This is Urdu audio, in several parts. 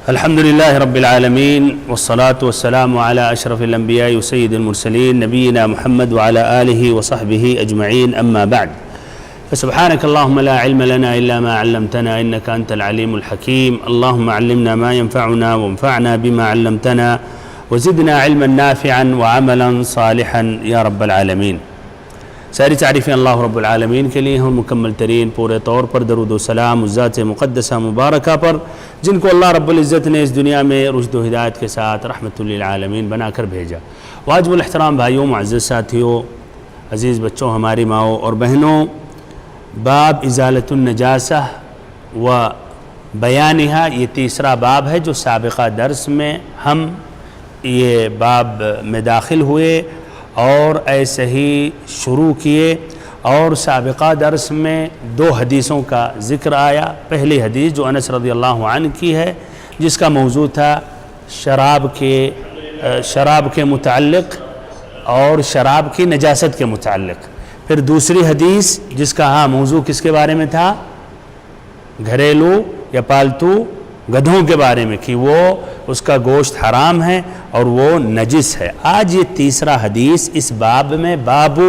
الحمد لله رب العالمين والصلاة والسلام على أشرف الأنبياء وسيد المرسلين نبينا محمد وعلى آله وصحبه أجمعين، أما بعد، فسبحانك اللهم لا علم لنا إلا ما علمتنا إنك أنت العليم الحكيم. اللهم علمنا ما ينفعنا وانفعنا بما علمتنا وزدنا علما نافعا وعملا صالحا يا رب العالمين. ساری تعریفیں اللہ رب العالمین کے لیے ہوں، مکمل ترین پورے طور پر درود و سلام اس ذات مقدسہ مبارکہ پر جن کو اللہ رب العزت نے اس دنیا میں رشد و ہدایت کے ساتھ رحمت للعالمین بنا کر بھیجا. واجب الاحترام بھائیوں، معزز ساتھیوں، عزیز بچوں، ہماری ماؤں اور بہنوں، باب ازالت النجاسہ و بیانہا یہ تیسرا باب ہے جو سابقہ درس میں ہم یہ باب میں داخل ہوئے اور ایسے ہی شروع کیے، اور سابقہ درس میں دو حدیثوں کا ذکر آیا. پہلی حدیث جو انس رضی اللہ عنہ کی ہے جس کا موضوع تھا شراب کے متعلق اور شراب کی نجاست کے متعلق. پھر دوسری حدیث جس کا موضوع کس کے بارے میں تھا؟ گھریلو یا پالتو گدھوں کے بارے میں، کہ وہ اس کا گوشت حرام ہے اور وہ نجس ہے. آج یہ تیسرا حدیث اس باب میں، باب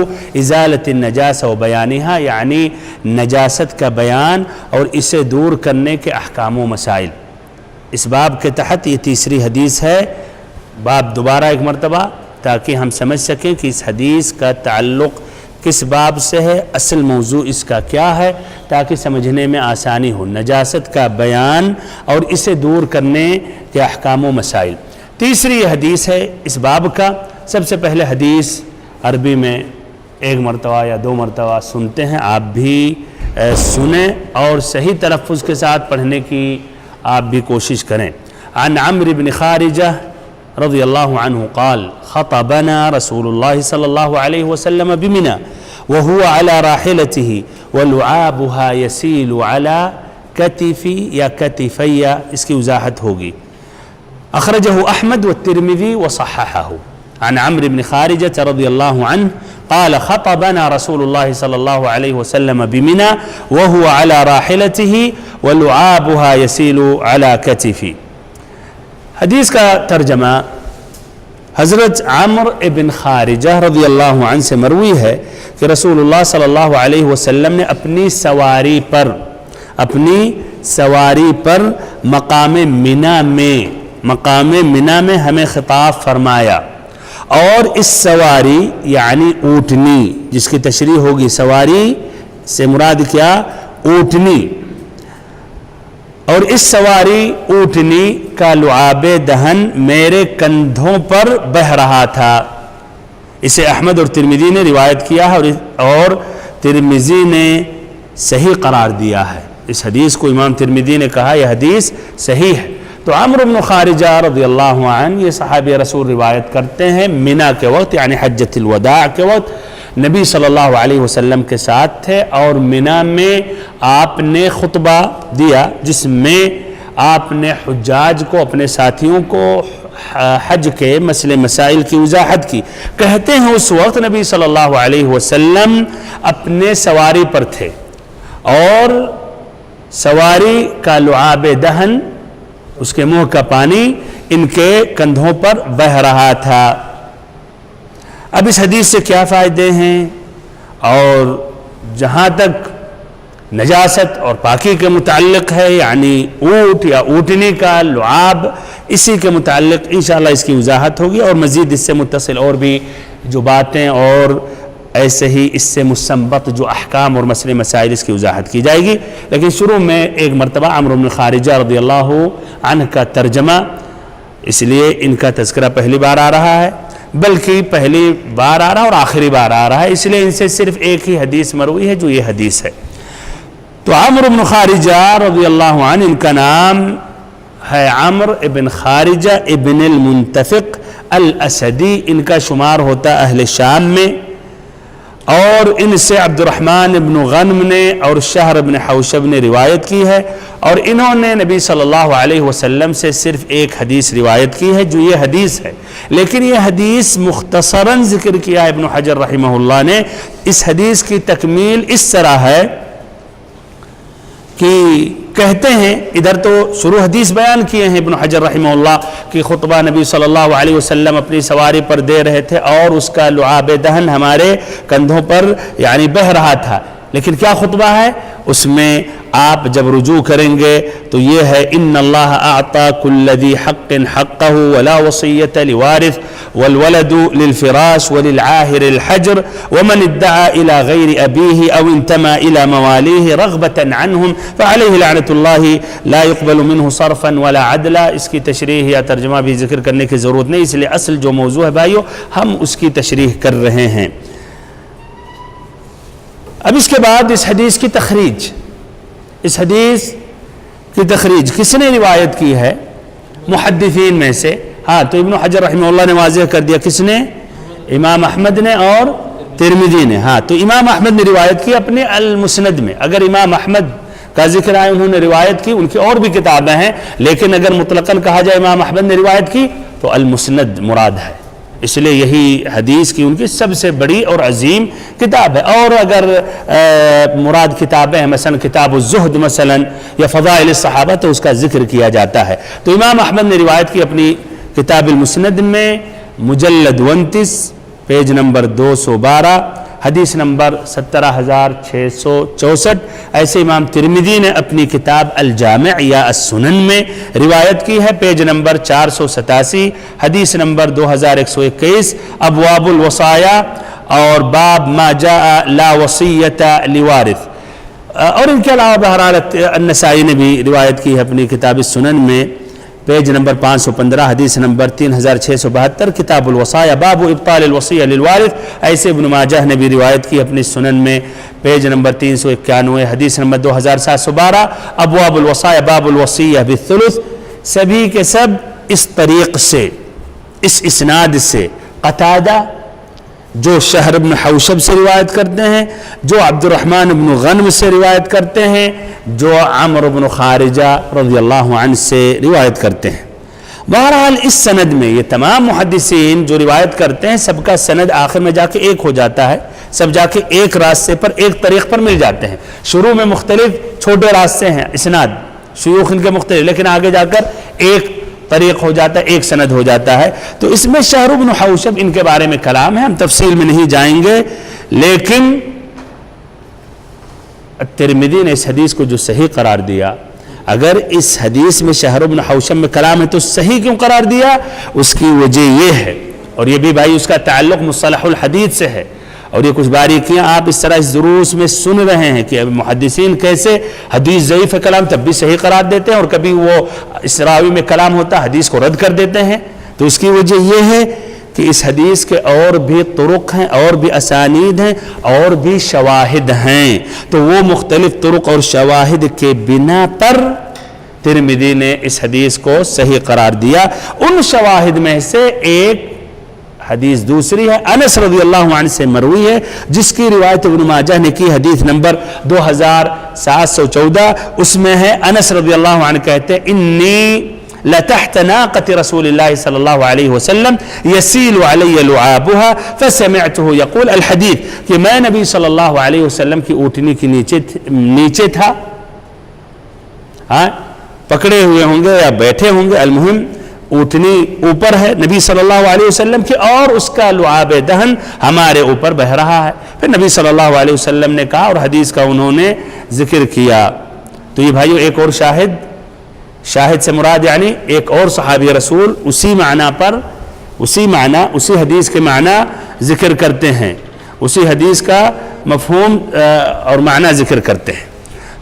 ازالت النجاسہ و بیانہا، یعنی نجاست کا بیان اور اسے دور کرنے کے احکام و مسائل. اس باب کے تحت یہ تیسری حدیث ہے. باب دوبارہ ایک مرتبہ تاکہ ہم سمجھ سکیں کہ اس حدیث کا تعلق کس باب سے ہے، اصل موضوع اس کا کیا ہے، تاکہ سمجھنے میں آسانی ہو. نجاست کا بیان اور اسے دور کرنے کے احکام و مسائل. تیسری یہ حدیث ہے اس باب کا. سب سے پہلے حدیث عربی میں ایک مرتبہ یا دو مرتبہ سنتے ہیں، آپ بھی سنیں اور صحیح تلفظ کے ساتھ پڑھنے کی آپ بھی کوشش کریں. عن عمرو بن خارجہ رضی اللہ عنہ قال خطبنا رسول اللہ صلی اللہ علیہ وسلم بمنى وهو على راحلته ولعابها يسيل على كتفي یا كتفي، اس کی وضاحت ہوگی. اخرجه احمد والترمذي وصححه. عن عمرو بن خارجة رضی اللہ عنہ قال خطبنا رسول اللہ صلی اللہ علیہ وسلم بمنى وهو على راحلته ولعابها يسيل على كتفي. حدیث کا ترجمہ حضرت عمرو ابن خارجہ رضی اللہ عنہ سے مروی ہے کہ رسول اللہ صلی اللہ علیہ وسلم نے اپنی سواری پر مقام منی میں ہمیں خطاب فرمایا. اور اس سواری یعنی اونٹنی، جس کی تشریح ہوگی، سواری سے مراد کیا؟ اونٹنی. اور اس سواری اونٹنی کا لعاب دہن میرے کندھوں پر بہ رہا تھا. اسے احمد اور ترمذی نے روایت کیا ہے اور ترمذی نے صحیح قرار دیا ہے. اس حدیث کو امام ترمذی نے کہا یہ حدیث صحیح ہے. تو عمرو بن خارجہ رضی اللہ عنہ یہ صحابی رسول روایت کرتے ہیں منی کے وقت، یعنی حجۃ الوداع کے وقت نبی صلی اللہ علیہ وسلم کے ساتھ تھے، اور منی میں آپ نے خطبہ دیا جس میں آپ نے حجاج کو، اپنے ساتھیوں کو حج کے مسئلے مسائل کی وضاحت کی. کہتے ہیں اس وقت نبی صلی اللہ علیہ وسلم اپنے سواری پر تھے اور سواری کا لعاب دہن، اس کے منہ کا پانی ان کے کندھوں پر بہ رہا تھا. اب اس حدیث سے کیا فائدے ہیں؟ اور جہاں تک نجاست اور پاکی کے متعلق ہے، یعنی اونٹ یا اونٹنی کا لعاب، اسی کے متعلق انشاءاللہ اس کی وضاحت ہوگی، اور مزید اس سے متصل اور بھی جو باتیں اور ایسے ہی اس سے مستنبط جو احکام اور مسئلے مسائل اس کی وضاحت کی جائے گی. لیکن شروع میں ایک مرتبہ عمرو بن خارجہ رضی اللہ عنہ کا ترجمہ، اس لیے ان کا تذکرہ پہلی بار آ رہا ہے، بلکہ پہلی بار آ رہا ہے اور آخری بار آ رہا ہے، اس لیے ان سے صرف ایک ہی حدیث مروی ہے جو یہ حدیث ہے. تو عمرو بن خارجہ رضی اللہ عنہ، ان کا نام ہے عمرو ابن خارجہ ابن المنتفق الاسدی، ان کا شمار ہوتا اہل شام میں، اور ان سے عبد الرحمن ابن غنم نے اور شہر ابن حوشب نے روایت کی ہے، اور انہوں نے نبی صلی اللہ علیہ وسلم سے صرف ایک حدیث روایت کی ہے جو یہ حدیث ہے. لیکن یہ حدیث مختصراً ذکر کیا ابن حجر رحمہ اللہ نے. اس حدیث کی تکمیل اس طرح ہے کہ کہتے ہیں ادھر تو شروع حدیث بیان کیے ہیں ابن حجر رحمہ اللہ کہ خطبہ نبی صلی اللہ علیہ وسلم اپنی سواری پر دے رہے تھے اور اس کا لعاب دہن ہمارے کندھوں پر یعنی بہہ رہا تھا، لیکن کیا خطبہ ہے اس میں آپ جب رجوع کریں گے تو یہ ہے ان اللہ اعطى كل ذي حق حقه ولا وصیۃ لوارث والولد للفراش وللعاهر الحجر ومن ادعى الى غير ابيه او انتمى الى مواليه رغبة عنهم فعليه لعنة الله لا يقبل منه صرفا ولا عدلا۔ اس کی تشریح یا ترجمہ بھی ذکر کرنے کی ضرورت نہیں، اس لیے اصل جو موضوع ہے بھائیو ہم اس کی تشریح کر رہے ہیں۔ اب اس کے بعد اس حدیث کی تخریج، اس حدیث کی تخریج کس نے روایت کی ہے محدثین میں سے؟ ہاں تو ابن حجر رحمہ اللہ نے واضح کر دیا، کس نے؟ امام احمد نے اور ترمذی نے۔ ہاں تو امام احمد نے روایت کی اپنے المسند میں۔ اگر امام احمد کا ذکر آئے انہوں نے روایت کی، ان کی اور بھی کتابیں ہیں، لیکن اگر مطلقاً کہا جائے امام احمد نے روایت کی تو المسند مراد ہے، اس لیے یہی حدیث کی ان کی سب سے بڑی اور عظیم کتاب ہے۔ اور اگر مراد کتابیں ہیں مثلا کتاب الزہد مثلا یا فضائل الصحابہ تو اس کا ذکر کیا جاتا ہے۔ تو امام احمد نے روایت کی اپنی کتاب المسند میں مجلد 29 پیج نمبر 212 حدیث نمبر 17664۔ ایسے امام ترمذی نے اپنی کتاب الجامع یا السنن میں روایت کی ہے، پیج نمبر 487 حدیث نمبر 2121، ابواب الوصایا اور باب ما جاء لا وصیۃ لوارث۔ اور ان کے علاوہ بہرحال النسائی نے بھی روایت کی ہے اپنی کتاب السنن میں، پیج نمبر 515 حدیث نمبر 3672، کتاب الوصایا باب ابطال الوصیہ للوارث۔ ایسے ابن ماجہ نے بھی روایت کی اپنی سنن میں، پیج نمبر 391 حدیث نمبر 2712، ابواب الوصایا باب الوصیہ بالثلث۔ سبھی کے سب اس طریق سے، اس اسناد سے، قتادہ جو شہر بن حوشب سے روایت کرتے ہیں، جو عبد الرحمن بن غنم سے روایت کرتے ہیں، جو عمرو بن خارجہ رضی اللہ عنہ سے روایت کرتے ہیں۔ بہرحال اس سند میں یہ تمام محدثین جو روایت کرتے ہیں سب کا سند آخر میں جا کے ایک ہو جاتا ہے، سب جا کے ایک راستے پر ایک طریق پر مل جاتے ہیں۔ شروع میں مختلف چھوٹے راستے ہیں اسناد، شیوخ ان کے مختلف، لیکن آگے جا کر ایک طریق ہو جاتا ہے، ایک سند ہو جاتا ہے۔ تو اس میں شہر بن حوشب ان کے بارے میں کلام ہے، ہم تفصیل میں نہیں جائیں گے، لیکن ترمذی نے اس حدیث کو جو صحیح قرار دیا، اگر اس حدیث میں شہر بن حوشب میں کلام ہے تو صحیح کیوں قرار دیا؟ اس کی وجہ یہ ہے، اور یہ بھی بھائی اس کا تعلق مصطلح الحدیث سے ہے، اور یہ کچھ باریکیاں آپ اس طرح اس دروس میں سن رہے ہیں کہ محدثین کیسے حدیث ضعیف کلام تب بھی صحیح قرار دیتے ہیں، اور کبھی وہ اس راوی میں کلام ہوتا حدیث کو رد کر دیتے ہیں۔ تو اس کی وجہ یہ ہے کہ اس حدیث کے اور بھی طرق ہیں، اور بھی اسانید ہیں، اور بھی شواہد ہیں، تو وہ مختلف طرق اور شواہد کے بنا پر ترمذی نے اس حدیث کو صحیح قرار دیا۔ ان شواہد میں سے ایک حدیث دوسری ہے، انس رضی اللہ عنہ سے مروی ہے، جس کی روایت ابن ماجہ نے کی حدیث نمبر 2714۔ اس میں ہے انس رضی اللہ عنہ کہتے ہیں انی لتحت ناقة رسول اللہ صلی اللہ علیہ وسلم یسیل علی لعابها فسمعته یقول الحدیث، کہ میں نبی صلی اللہ علیہ وسلم کی اونٹنی کے نیچے تھا، ہاں پکڑے ہوئے ہوں گے یا بیٹھے ہوں گے، المہم اونٹنی اوپر ہے نبی صلی اللہ علیہ وسلم کی، اور اس کا لعاب دہن ہمارے اوپر بہ رہا ہے۔ پھر نبی صلی اللہ علیہ وسلم نے کہا اور حدیث کا انہوں نے ذکر کیا۔ تو یہ بھائیو ایک اور شاہد سے مراد یعنی ایک اور صحابی رسول اسی معنی پر، اسی حدیث کے معنی ذکر کرتے ہیں، اسی حدیث کا مفہوم اور معنی ذکر کرتے ہیں۔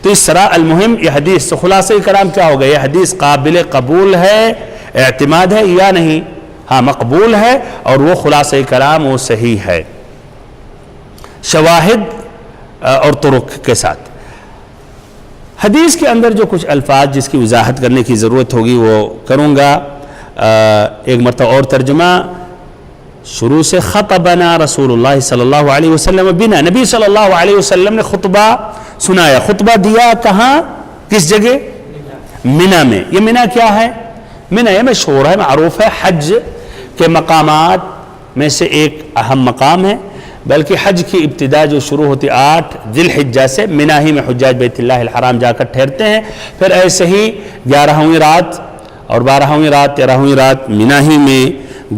تو اس طرح المہم یہ حدیث تو خلاصہ کلام کیا ہوگا، یہ حدیث قابل قبول ہے، اعتماد ہے یا نہیں؟ ہاں مقبول ہے، اور وہ خلاصہ کلام وہ صحیح ہے شواہد اور طرق کے ساتھ۔ حدیث کے اندر جو کچھ الفاظ جس کی وضاحت کرنے کی ضرورت ہوگی وہ کروں گا۔ ایک مرتبہ اور ترجمہ شروع سے، خطبنا رسول اللہ صلی اللہ علیہ وسلم بنا، نبی صلی اللہ علیہ وسلم نے خطبہ سنایا۔ خطبہ دیا کہاں، کس جگہ؟ منی میں۔ یہ منی کیا ہے؟ منی یہ مشہور ہے، معروف ہے، حج کے مقامات میں سے ایک اہم مقام ہے۔ بلکہ حج کی ابتدا جو شروع ہوتی 8 ذی الحجہ سے منا ہی میں حجاج بیت اللہ الحرام جا کر ٹھہرتے ہیں، پھر ایسے ہی 11ویں رات اور 12ویں رات 13ویں رات منا ہی میں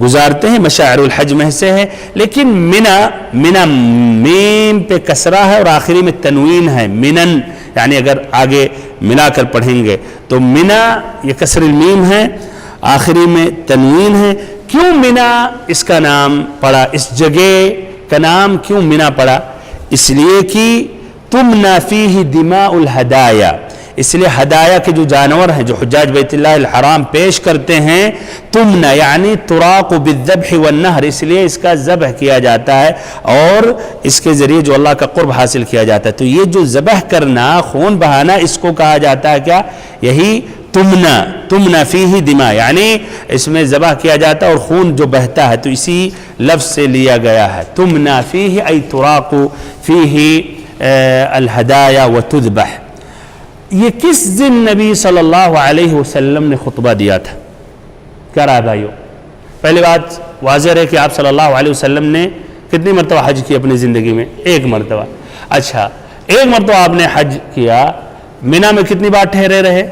گزارتے ہیں، مشاعر الحج میں سے ہے۔ لیکن منا میم پہ کسرہ ہے اور آخری میں تنوین ہے، منن، یعنی اگر آگے ملا کر پڑھیں گے تو منا یہ کسر المیم ہے، آخری میں تنوین ہے۔ کیوں منا اس کا نام پڑا، اس جگہ کا نام کیوں منا پڑا؟ اس لیے کہ تمنا فیہ دماء الہدایا، اس لیے ہدایہ کے جو جانور ہیں جو حجاج بیت اللہ الحرام پیش کرتے ہیں، تمنا یعنی تراق بالذبح والنہر، اس لیے اس کا ذبح کیا جاتا ہے اور اس کے ذریعے جو اللہ کا قرب حاصل کیا جاتا ہے۔ تو یہ جو ذبح کرنا، خون بہانا، اس کو کہا جاتا ہے کیا؟ یہی تمنا فیہ دماء، یعنی اس میں ذبح کیا جاتا ہے اور خون جو بہتا ہے، تو اسی لفظ سے لیا گیا ہے۔ تمنا فیہ ای تراق فیہ الہدایا وتذبح۔ یہ کس دن نبی صلی اللہ علیہ وسلم نے خطبہ دیا تھا؟ کیا رہا ہے بھائیو؟ پہلی بات واضح ہے کہ آپ صلی اللہ علیہ وسلم نے کتنی مرتبہ حج کی اپنی زندگی میں؟ 1 مرتبہ۔ اچھا، 1 مرتبہ آپ نے حج کیا، منا میں کتنی بار ٹھہرے رہے؟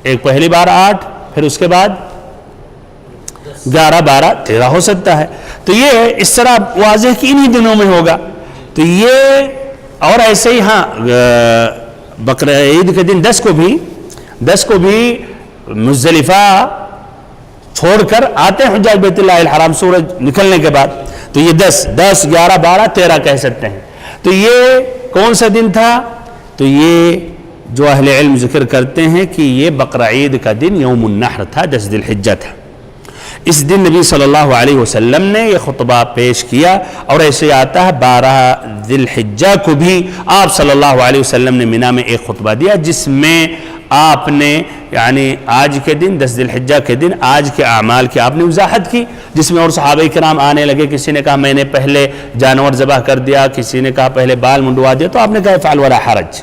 ایک پہلی بار 8، پھر اس کے بعد 11 12 13 ہو سکتا ہے۔ تو یہ اس طرح واضح کہ انہی دنوں میں ہوگا۔ تو یہ اور ایسے ہی ہاں بقرہ عید کے دن 10 کو بھی مزدلفہ چھوڑ کر آتے ہیں حجاج بیت اللہ الحرام سورج نکلنے کے بعد، تو یہ 10 11 12 13 کہہ سکتے ہیں۔ تو یہ کون سا دن تھا؟ تو یہ جو اہل علم ذکر کرتے ہیں کہ یہ بقرہ عید کا دن یوم النحر تھا، 10 ذی الحجہ تھا۔ اس دن نبی صلی اللہ علیہ وسلم نے یہ خطبہ پیش کیا، اور ایسے آتا ہے 12 ذی الحجہ کو بھی آپ صلی اللہ علیہ وسلم نے منا میں ایک خطبہ دیا، جس میں آپ نے یعنی آج کے دن 10 ذی الحجہ کے دن آج کے اعمال کی آپ نے وضاحت کی، جس میں اور صحابہ کرام آنے لگے، کسی نے کہا میں نے پہلے جانور ذبح کر دیا، کسی نے کہا پہلے بال منڈوا دیا، تو آپ نے کہا افعل ولا حرج۔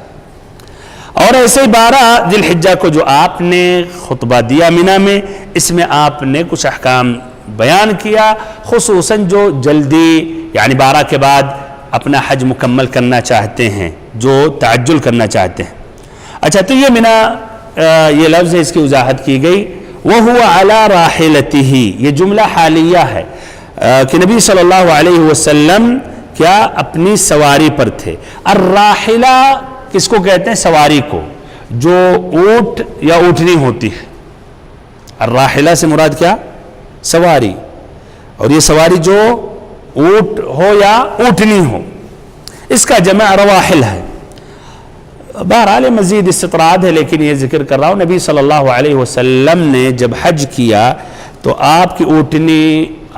اور ایسے ہی 12 ذی الحجہ کو جو آپ نے خطبہ دیا منا میں، اس میں آپ نے کچھ احکام بیان کیا، خصوصاً جو جلدی یعنی 12 کے بعد اپنا حج مکمل کرنا چاہتے ہیں، جو تعجل کرنا چاہتے ہیں۔ اچھا، تو یہ منا یہ لفظ ہے، اس کی وضاحت کی گئی۔ وَهُوَ عَلَى رَاحِلَتِهِ، یہ جملہ حالیہ ہے کہ نبی صلی اللہ علیہ وسلم کیا اپنی سواری پر تھے۔ الراحلہ کس کو کہتے ہیں؟ سواری کو، جو اونٹ یا اونٹنی ہوتی ہے۔ الراحلہ سے مراد کیا؟ سواری، اور یہ سواری جو اونٹ ہو یا اونٹنی ہو، اس کا جمع رواحل ہے۔ بہرحال مزید استطراد ہے، لیکن یہ ذکر کر رہا ہوں نبی صلی اللہ علیہ وسلم نے جب حج کیا تو آپ کی اونٹنی،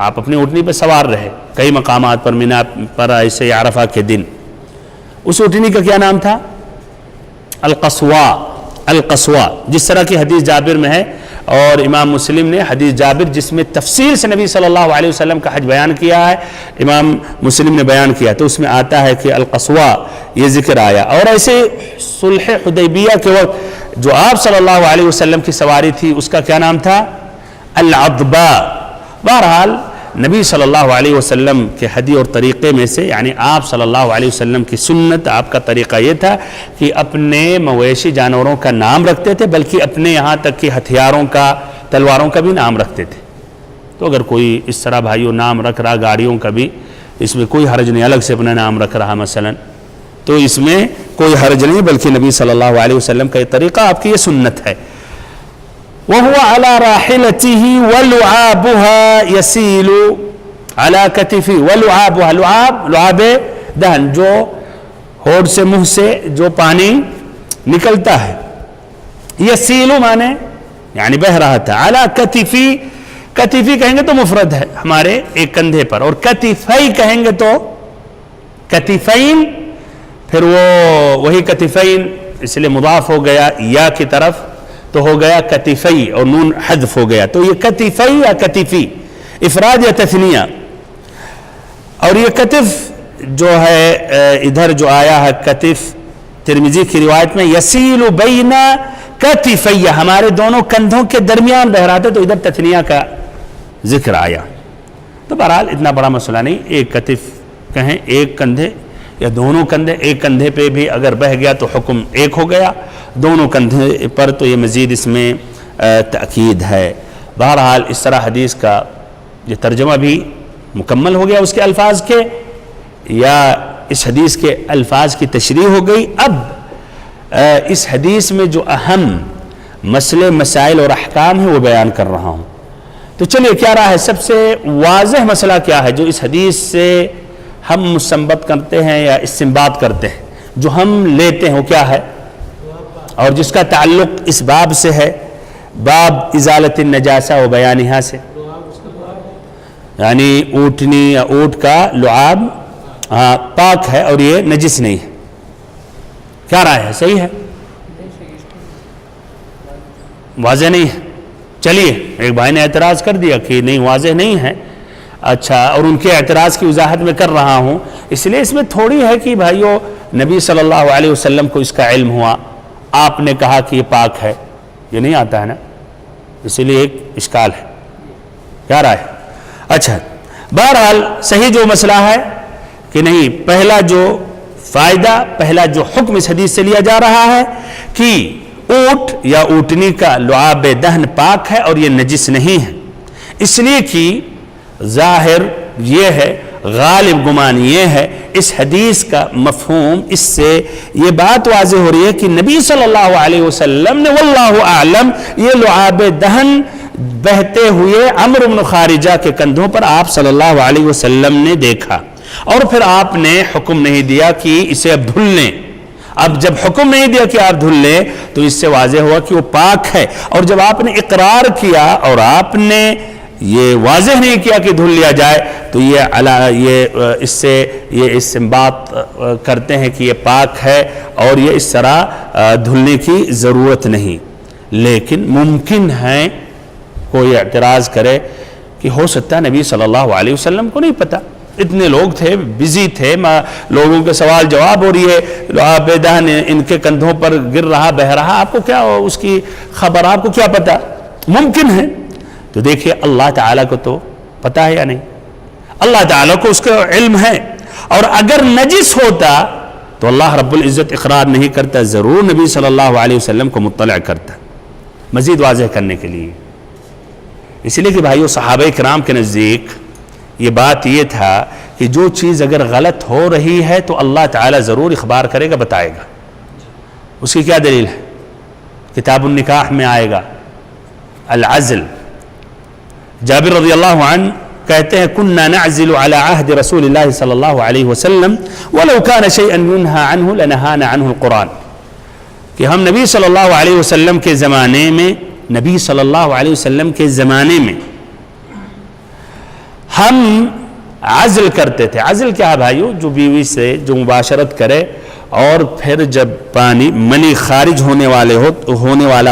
آپ اپنی اونٹنی پہ سوار رہے کئی مقامات پر، منا پر، ایسے عرفہ کے دن۔ اس اونٹنی کا کیا نام تھا؟ القصوہ، جس طرح کی حدیث جابر میں ہے، اور امام مسلم نے حدیث جابر جس میں تفصیل سے نبی صلی اللہ علیہ وسلم کا حج بیان کیا ہے، امام مسلم نے بیان کیا، تو اس میں آتا ہے کہ القصوہ یہ ذکر آیا۔ اور ایسے صلح حدیبیہ کے وقت جو آپ صلی اللہ علیہ وسلم کی سواری تھی، اس کا کیا نام تھا؟ العضبہ۔ بہرحال نبی صلی اللہ علیہ وسلم کے ہدی اور طریقے میں سے، یعنی آپ صلی اللہ علیہ وسلم کی سنت، آپ کا طریقہ یہ تھا کہ اپنے مویشی جانوروں کا نام رکھتے تھے، بلکہ اپنے یہاں تک کہ ہتھیاروں کا، تلواروں کا بھی نام رکھتے تھے۔ تو اگر کوئی اس طرح بھائیوں نام رکھ رہا گاڑیوں کا بھی، اس میں کوئی حرج نہیں، الگ سے اپنا نام رکھ رہا مثلا، تو اس میں کوئی حرج نہیں، بلکہ نبی صلی اللہ علیہ وسلم کا یہ طریقہ، آپ کی یہ سنت ہے۔ وَهُوَ عَلَى رَاحِلَتِهِ وَلُعَابُهَا يَسِيلُ عَلَى كَتِفِهِ وَلُعَابُهَا، لعاب دہن، جو ہونٹ سے منہ سے جو پانی نکلتا ہے، یسیلو مانے یعنی بہ رہا تھا، عَلَى كَتِفِهِ، کتفی کہیں گے تو مفرد ہے ہمارے ایک کندھے پر، اور کتفی کہیں گے تو کتفین، پھر وہ وہی کتفین اس لیے مضاف ہو گیا یا کی طرف، تو ہو گیا کتفی، اور نون حذف ہو گیا، تو یہ کتفی یا کتفی، افراد یا تثنیہ۔ اور یہ کتف جو ہے ادھر جو آیا ہے کتف، ترمذی کی روایت میں یسیل بین کتفی، ہمارے دونوں کندھوں کے درمیان بہ رہا تھا، تو ادھر تثنیہ کا ذکر آیا۔ تو بہرحال اتنا بڑا مسئلہ نہیں، ایک کتف کہیں ایک کندھے یا دونوں کندھے، ایک کندھے پہ بھی اگر بہہ گیا تو حکم ایک ہو گیا، دونوں کندھے پر تو یہ مزید اس میں تأکید ہے۔ بہرحال اس طرح حدیث کا یہ ترجمہ بھی مکمل ہو گیا اس کے الفاظ کے، یا اس حدیث کے الفاظ کی تشریح ہو گئی۔ اب اس حدیث میں جو اہم مسئلے مسائل اور احکام ہیں وہ بیان کر رہا ہوں۔ تو چلیے کیا رہا ہے، سب سے واضح مسئلہ کیا ہے جو اس حدیث سے ہم مستنبط کرتے ہیں یا استنباط کرتے ہیں، جو ہم لیتے ہیں وہ کیا ہے، اور جس کا تعلق اس باب سے ہے، باب ازالت النجاسہ و بیانہا سے، یعنی اونٹنی یا اونٹ کا لعاب پاک ہے اور یہ نجس نہیں ہے۔ کیا رائے ہے، صحیح ہے، واضح نہیں ہے؟ چلیے ایک بھائی نے اعتراض کر دیا کہ نہیں واضح نہیں ہے، اچھا، اور ان کے اعتراض کی وضاحت میں کر رہا ہوں، اس لیے اس میں تھوڑی ہے کہ بھائیو نبی صلی اللہ علیہ وسلم کو اس کا علم ہوا، آپ نے کہا کہ یہ پاک ہے، یہ نہیں آتا ہے نا، اسی لیے ایک اشکال ہے۔ کیا رائے؟ اچھا، بہرحال صحیح جو مسئلہ ہے کہ نہیں، پہلا جو فائدہ، پہلا جو حکم اس حدیث سے لیا جا رہا ہے کہ اونٹ یا اونٹنی کا لعاب دہن پاک ہے اور یہ نجس نہیں ہے، اس لیے کہ ظاہر یہ ہے، غالب گمان یہ ہے، اس حدیث کا مفہوم اس سے یہ بات واضح ہو رہی ہے کہ نبی صلی اللہ علیہ وسلم نے واللہ اعلم یہ لعاب دہن بہتے ہوئے عمرو بن خارجہ کے کندھوں پر آپ صلی اللہ علیہ وسلم نے دیکھا، اور پھر آپ نے حکم نہیں دیا کہ اسے اب دھل لیں۔ اب جب حکم نہیں دیا کہ آپ دھل لیں تو اس سے واضح ہوا کہ وہ پاک ہے، اور جب آپ نے اقرار کیا اور آپ نے یہ واضح نہیں کیا کہ دھل لیا جائے تو یہ اس سے یہ استنباط کرتے ہیں کہ یہ پاک ہے اور یہ اس طرح دھلنے کی ضرورت نہیں۔ لیکن ممکن ہے کوئی اعتراض کرے کہ ہو سکتا ہے نبی صلی اللہ علیہ وسلم کو نہیں پتا، اتنے لوگ تھے، بزی تھے، لوگوں کے سوال جواب ہو رہی ہے، لعاب دہن ان کے کندھوں پر گر رہا بہ رہا، آپ کو کیا اس کی خبر، آپ کو کیا پتا؟ ممکن ہے۔ تو دیکھیے اللہ تعالیٰ کو تو پتا ہے یا نہیں، اللہ تعالیٰ کو اس کا علم ہے، اور اگر نجس ہوتا تو اللہ رب العزت اقرار نہیں کرتا، ضرور نبی صلی اللہ علیہ وسلم کو مطلع کرتا، مزید واضح کرنے کے لیے۔ اس لیے کہ بھائیو صحابہ کرام کے نزدیک یہ بات یہ تھا کہ جو چیز اگر غلط ہو رہی ہے تو اللہ تعالیٰ ضرور اخبار کرے گا، بتائے گا۔ اس کی کیا دلیل ہے؟ کتاب النکاح میں آئے گا العزل۔ جابر رضی اللہ عنہ کہتے ہیں کننا نعزل على عہد رسول اللہ صلی اللہ علیہ وسلم ولو كان شيئا ينهى عنه لنهانا عنه القرآن، کہ ہم نبی صلی اللہ علیہ وسلم کے زمانے میں، نبی صلی اللہ علیہ وسلم کے زمانے میں ہم عزل کرتے تھے۔ عزل کیا ہے بھائیو؟ جو بیوی سے جو مباشرت کرے اور پھر جب پانی منی خارج ہونے والا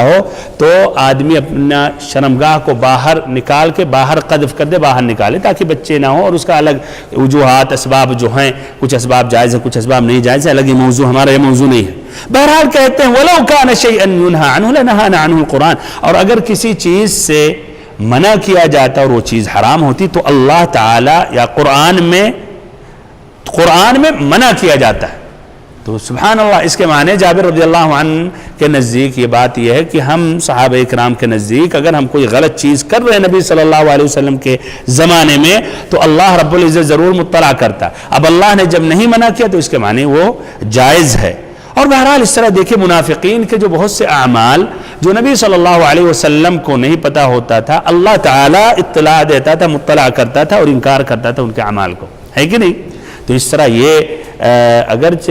ہو تو آدمی اپنا شرمگاہ کو باہر نکال کے باہر قذف کر دے، باہر نکالے تاکہ بچے نہ ہوں، اور اس کا الگ وجوہات اسباب جو ہیں، کچھ اسباب جائز ہیں کچھ اسباب نہیں جائز ہیں، الگ یہ موضوع، ہمارا یہ موضوع نہیں ہے۔ بہرحال کہتے ہیں وَلَوْ كَانَ شَيْئًا يُنْهَى عَنْهُ لَنَهَانَا عَنْهُ الْقُرْآنِ، اور اگر کسی چیز سے منع کیا جاتا اور وہ چیز حرام ہوتی تو اللہ تعالیٰ یا قرآن میں منع کیا جاتا ہے۔ تو سبحان اللہ، اس کے معنی جابر رضی اللہ عنہ کے نزدیک یہ بات یہ ہے کہ ہم صحابہ کرام کے نزدیک اگر ہم کوئی غلط چیز کر رہے ہیں نبی صلی اللہ علیہ وسلم کے زمانے میں تو اللہ رب العزت ضرور مطلع کرتا، اب اللہ نے جب نہیں منع کیا تو اس کے معنی وہ جائز ہے۔ اور بہرحال اس طرح دیکھیں منافقین کے جو بہت سے اعمال جو نبی صلی اللہ علیہ وسلم کو نہیں پتا ہوتا تھا، اللہ تعالیٰ اطلاع دیتا تھا، مطلع کرتا تھا اور انکار کرتا تھا ان کے اعمال کو، ہے کہ نہیں؟ تو اس طرح یہ اگرچہ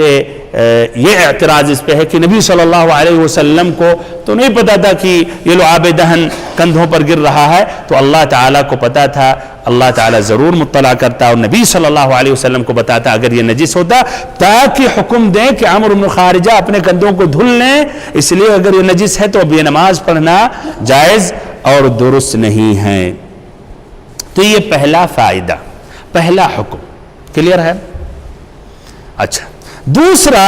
یہ اعتراض اس پہ ہے کہ نبی صلی اللہ علیہ وسلم کو تو نہیں پتا تھا کہ یہ لعاب دہن کندھوں پر گر رہا ہے، تو اللہ تعالیٰ کو پتا تھا، اللہ تعالیٰ ضرور مطلع کرتا اور نبی صلی اللہ علیہ وسلم کو بتاتا اگر یہ نجس ہوتا، تاکہ حکم دیں کہ عمرو بن خارجہ اپنے کندھوں کو دھل لیں، اس لیے اگر یہ نجس ہے تو اب یہ نماز پڑھنا جائز اور درست نہیں ہے۔ تو یہ پہلا فائدہ، پہلا حکم کلیئر ہے۔ اچھا، دوسرا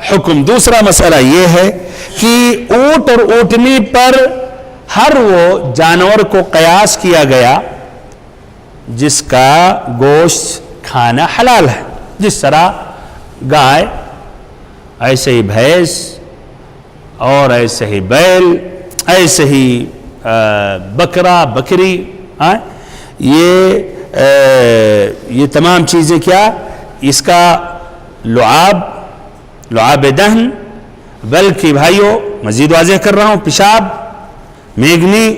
حکم، دوسرا مسئلہ یہ ہے کہ اونٹ اور اونٹنی پر ہر وہ جانور کو قیاس کیا گیا جس کا گوشت کھانا حلال ہے. جس طرح گائے، ایسے ہی بھینس، اور ایسے ہی بیل، ایسے ہی بکرا بکری، یہ تمام چیزیں کیا، اس کا لعاب دہن، بلکہ بھائیوں مزید واضح کر رہا ہوں، پیشاب، میگنی،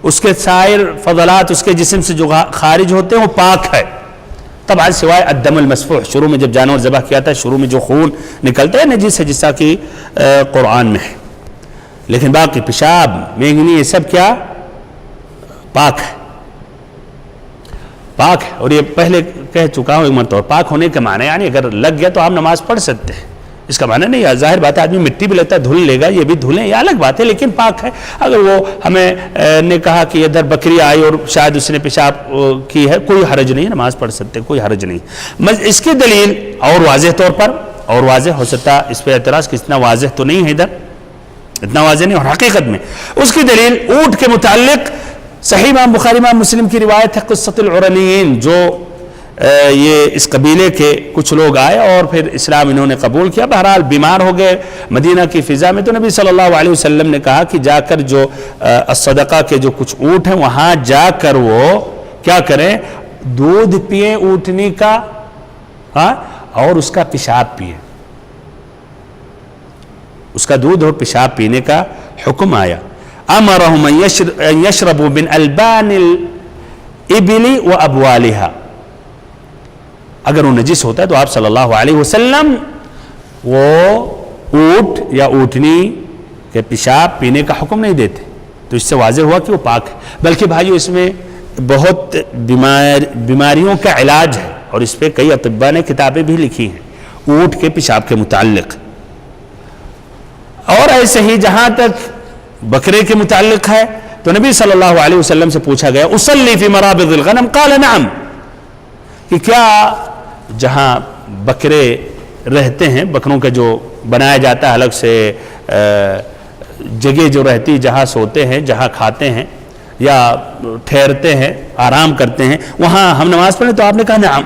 اس کے سائر فضلات اس کے جسم سے جو خارج ہوتے ہیں وہ پاک ہے. طبعا سوائے الدم المسفوح، شروع میں جب جانور ذبح کیا تھا شروع میں جو خون نکلتا ہے نجس ہے، جیسا کہ قرآن میں ہے. لیکن باقی پیشاب، میگنی، یہ سب کیا، پاک ہے. پاک ہے. اور یہ پہلے کہہ چکا ہوں ایک مرتبہ، پاک ہونے کا معنی یعنی اگر لگ گیا تو آپ نماز پڑھ سکتے ہیں، اس کا معنی نہیں ہے. ظاہر بات ہے آدمی مٹی بھی لگتا ہے دھل لے گا، یہ بھی دھلیں، یہ الگ بات ہے، لیکن پاک ہے. اگر وہ ہمیں نے کہا کہ ادھر بکری آئی اور شاید اس نے پیشاب کی ہے، کوئی حرج نہیں، نماز پڑھ سکتے، کوئی حرج نہیں. اس کی دلیل اور واضح طور پر، اور واضح ہو سکتا اس پہ اعتراض کہ اتنا واضح تو نہیں ہے، ادھر اتنا واضح نہیں، اور حقیقت میں اس کی دلیل اونٹ کے متعلق صحیح امام بخاری امام مسلم کی روایت ہے، قصۃ العرنیین، جو یہ اس قبیلے کے کچھ لوگ آئے اور پھر اسلام انہوں نے قبول کیا. بہرحال بیمار ہو گئے مدینہ کی فضا میں، تو نبی صلی اللہ علیہ وسلم نے کہا کہ جا کر جو الصدقہ کے جو کچھ اونٹ ہیں وہاں جا کر وہ کیا کریں، دودھ پئیں اونٹنی کا، اور اس کا پیشاب پئیں، اس کا دودھ اور پیشاب پینے کا حکم آیا. امرهم ان يشربوا من البان الابل وابوالها. اگر وہ نجس ہوتا ہے تو آپ صلی اللہ علیہ وسلم وہ اونٹ یا اونٹنی کے پیشاب پینے کا حکم نہیں دیتے. تو اس سے واضح ہوا کہ وہ پاک ہے. بلکہ بھائیو اس میں بہت بیماریوں کا علاج ہے، اور اس پہ کئی اطباء نے کتابیں بھی لکھی ہیں اونٹ کے پیشاب کے متعلق. اور ایسے ہی جہاں تک بکرے کے متعلق ہے تو نبی صلی اللہ علیہ وسلم سے پوچھا گیا اصلی فی مرابض الغنم قال نعم، کہ کیا جہاں بکرے رہتے ہیں، بکروں کا جو بنایا جاتا ہے الگ سے جگہ جو رہتی جہاں سوتے ہیں، جہاں کھاتے ہیں یا ٹھہرتے ہیں، آرام کرتے ہیں، وہاں ہم نماز پڑھیں؟ تو آپ نے کہا نعم.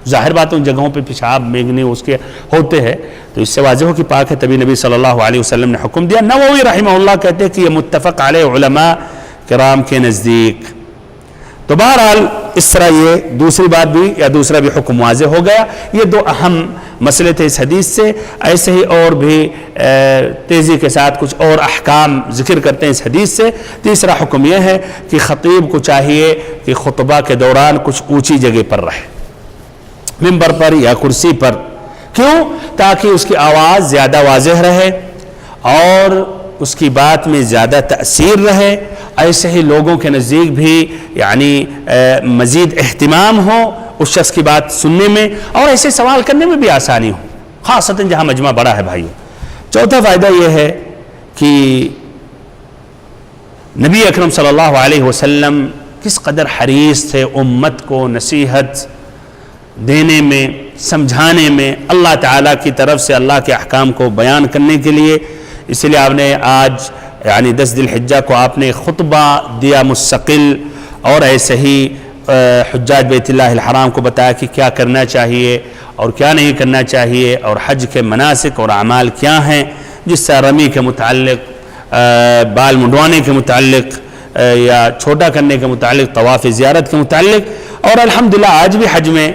ظاہر بات ان جگہوں پہ پیشاب میگنے اس کے ہوتے ہیں، تو اس سے واضح ہو کہ پاک ہے. تبھی نبی صلی اللہ علیہ وسلم نے حکم دیا. نووی رحمہ اللہ کہتے ہیں کہ یہ متفق علیہ علماء کرام کے نزدیک. تو بہرحال اس طرح یہ دوسری بات بھی یا دوسرا بھی حکم واضح ہو گیا. یہ دو اہم مسئلے تھے اس حدیث سے. ایسے ہی اور بھی تیزی کے ساتھ کچھ اور احکام ذکر کرتے ہیں اس حدیث سے. تیسرا حکم یہ ہے کہ خطیب کو چاہیے کہ خطبہ کے دوران کچھ اونچی جگہ پر رہے، ممبر پر یا کرسی پر. کیوں؟ تاکہ اس کی آواز زیادہ واضح رہے اور اس کی بات میں زیادہ تأثیر رہے. ایسے ہی لوگوں کے نزدیک بھی یعنی مزید اہتمام ہو اس شخص کی بات سننے میں، اور ایسے سوال کرنے میں بھی آسانی ہو، خاصتاً جہاں مجمع بڑا ہے بھائیو. چوتھا فائدہ یہ ہے کہ نبی اکرم صلی اللہ علیہ وسلم کس قدر حریص تھے امت کو نصیحت دینے میں، سمجھانے میں، اللہ تعالیٰ کی طرف سے اللہ کے احکام کو بیان کرنے کے لیے. اس لیے آپ نے آج یعنی 10 ذی الحجہ کو آپ نے خطبہ دیا مستقل، اور ایسے ہی حجاج بیت اللہ الحرام کو بتایا کہ کیا کرنا چاہیے اور کیا نہیں کرنا چاہیے، اور حج کے مناسک اور اعمال کیا ہیں، جس سے رمی کے متعلق، بال منڈوانے کے متعلق یا چھوٹا کرنے کے متعلق، طواف زیارت کے متعلق. اور الحمدللہ آج بھی حج میں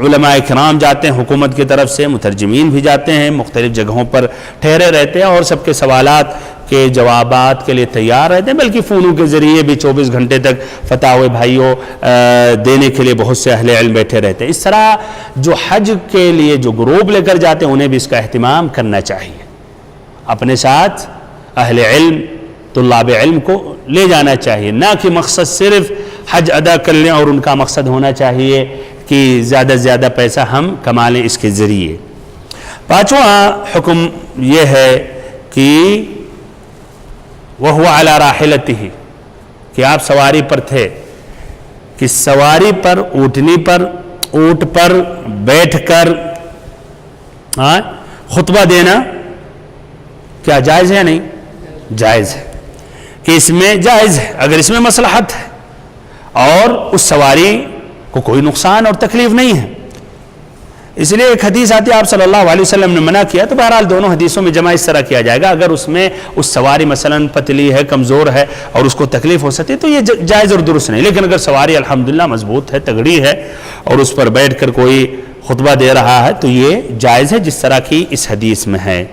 علماء کرام جاتے ہیں، حکومت کی طرف سے مترجمین بھی جاتے ہیں، مختلف جگہوں پر ٹھہرے رہتے ہیں اور سب کے سوالات کے جوابات کے لیے تیار رہتے ہیں. بلکہ فونوں کے ذریعے بھی 24 گھنٹے تک فتاوی بھائیوں دینے کے لیے بہت سے اہل علم بیٹھے رہتے ہیں. اس طرح جو حج کے لیے جو گروپ لے کر جاتے ہیں انہیں بھی اس کا اہتمام کرنا چاہیے، اپنے ساتھ اہل علم طلاب علم کو لے جانا چاہیے، نہ کہ مقصد صرف حج ادا کر لیں، اور ان کا مقصد ہونا چاہیے کہ زیادہ سے زیادہ پیسہ ہم کما لیں اس کے ذریعے. پانچواں حکم یہ ہے کہ وَهُوَ عَلَى رَاحِلَتِهِ، کہ آپ سواری پر تھے، کہ سواری پر، اونٹنی پر، اونٹ پر بیٹھ کر خطبہ دینا کیا جائز ہے یا نہیں؟ جائز ہے. کہ اس میں جائز ہے اگر اس میں مصلحت ہے، اور اس سواری کو کوئی نقصان اور تکلیف نہیں ہے. اس لیے ایک حدیث آتی ہے آپ صلی اللہ علیہ وسلم نے منع کیا, تو بہرحال دونوں حدیثوں میں جمع اس طرح کیا جائے گا. اگر اس میں اس سواری مثلا پتلی ہے, کمزور ہے اور اس کو تکلیف ہو سکتی ہے تو یہ جائز اور درست نہیں. لیکن اگر سواری الحمدللہ مضبوط ہے, تگڑی ہے اور اس پر بیٹھ کر کوئی خطبہ دے رہا ہے تو یہ جائز ہے جس طرح کی اس حدیث میں ہے.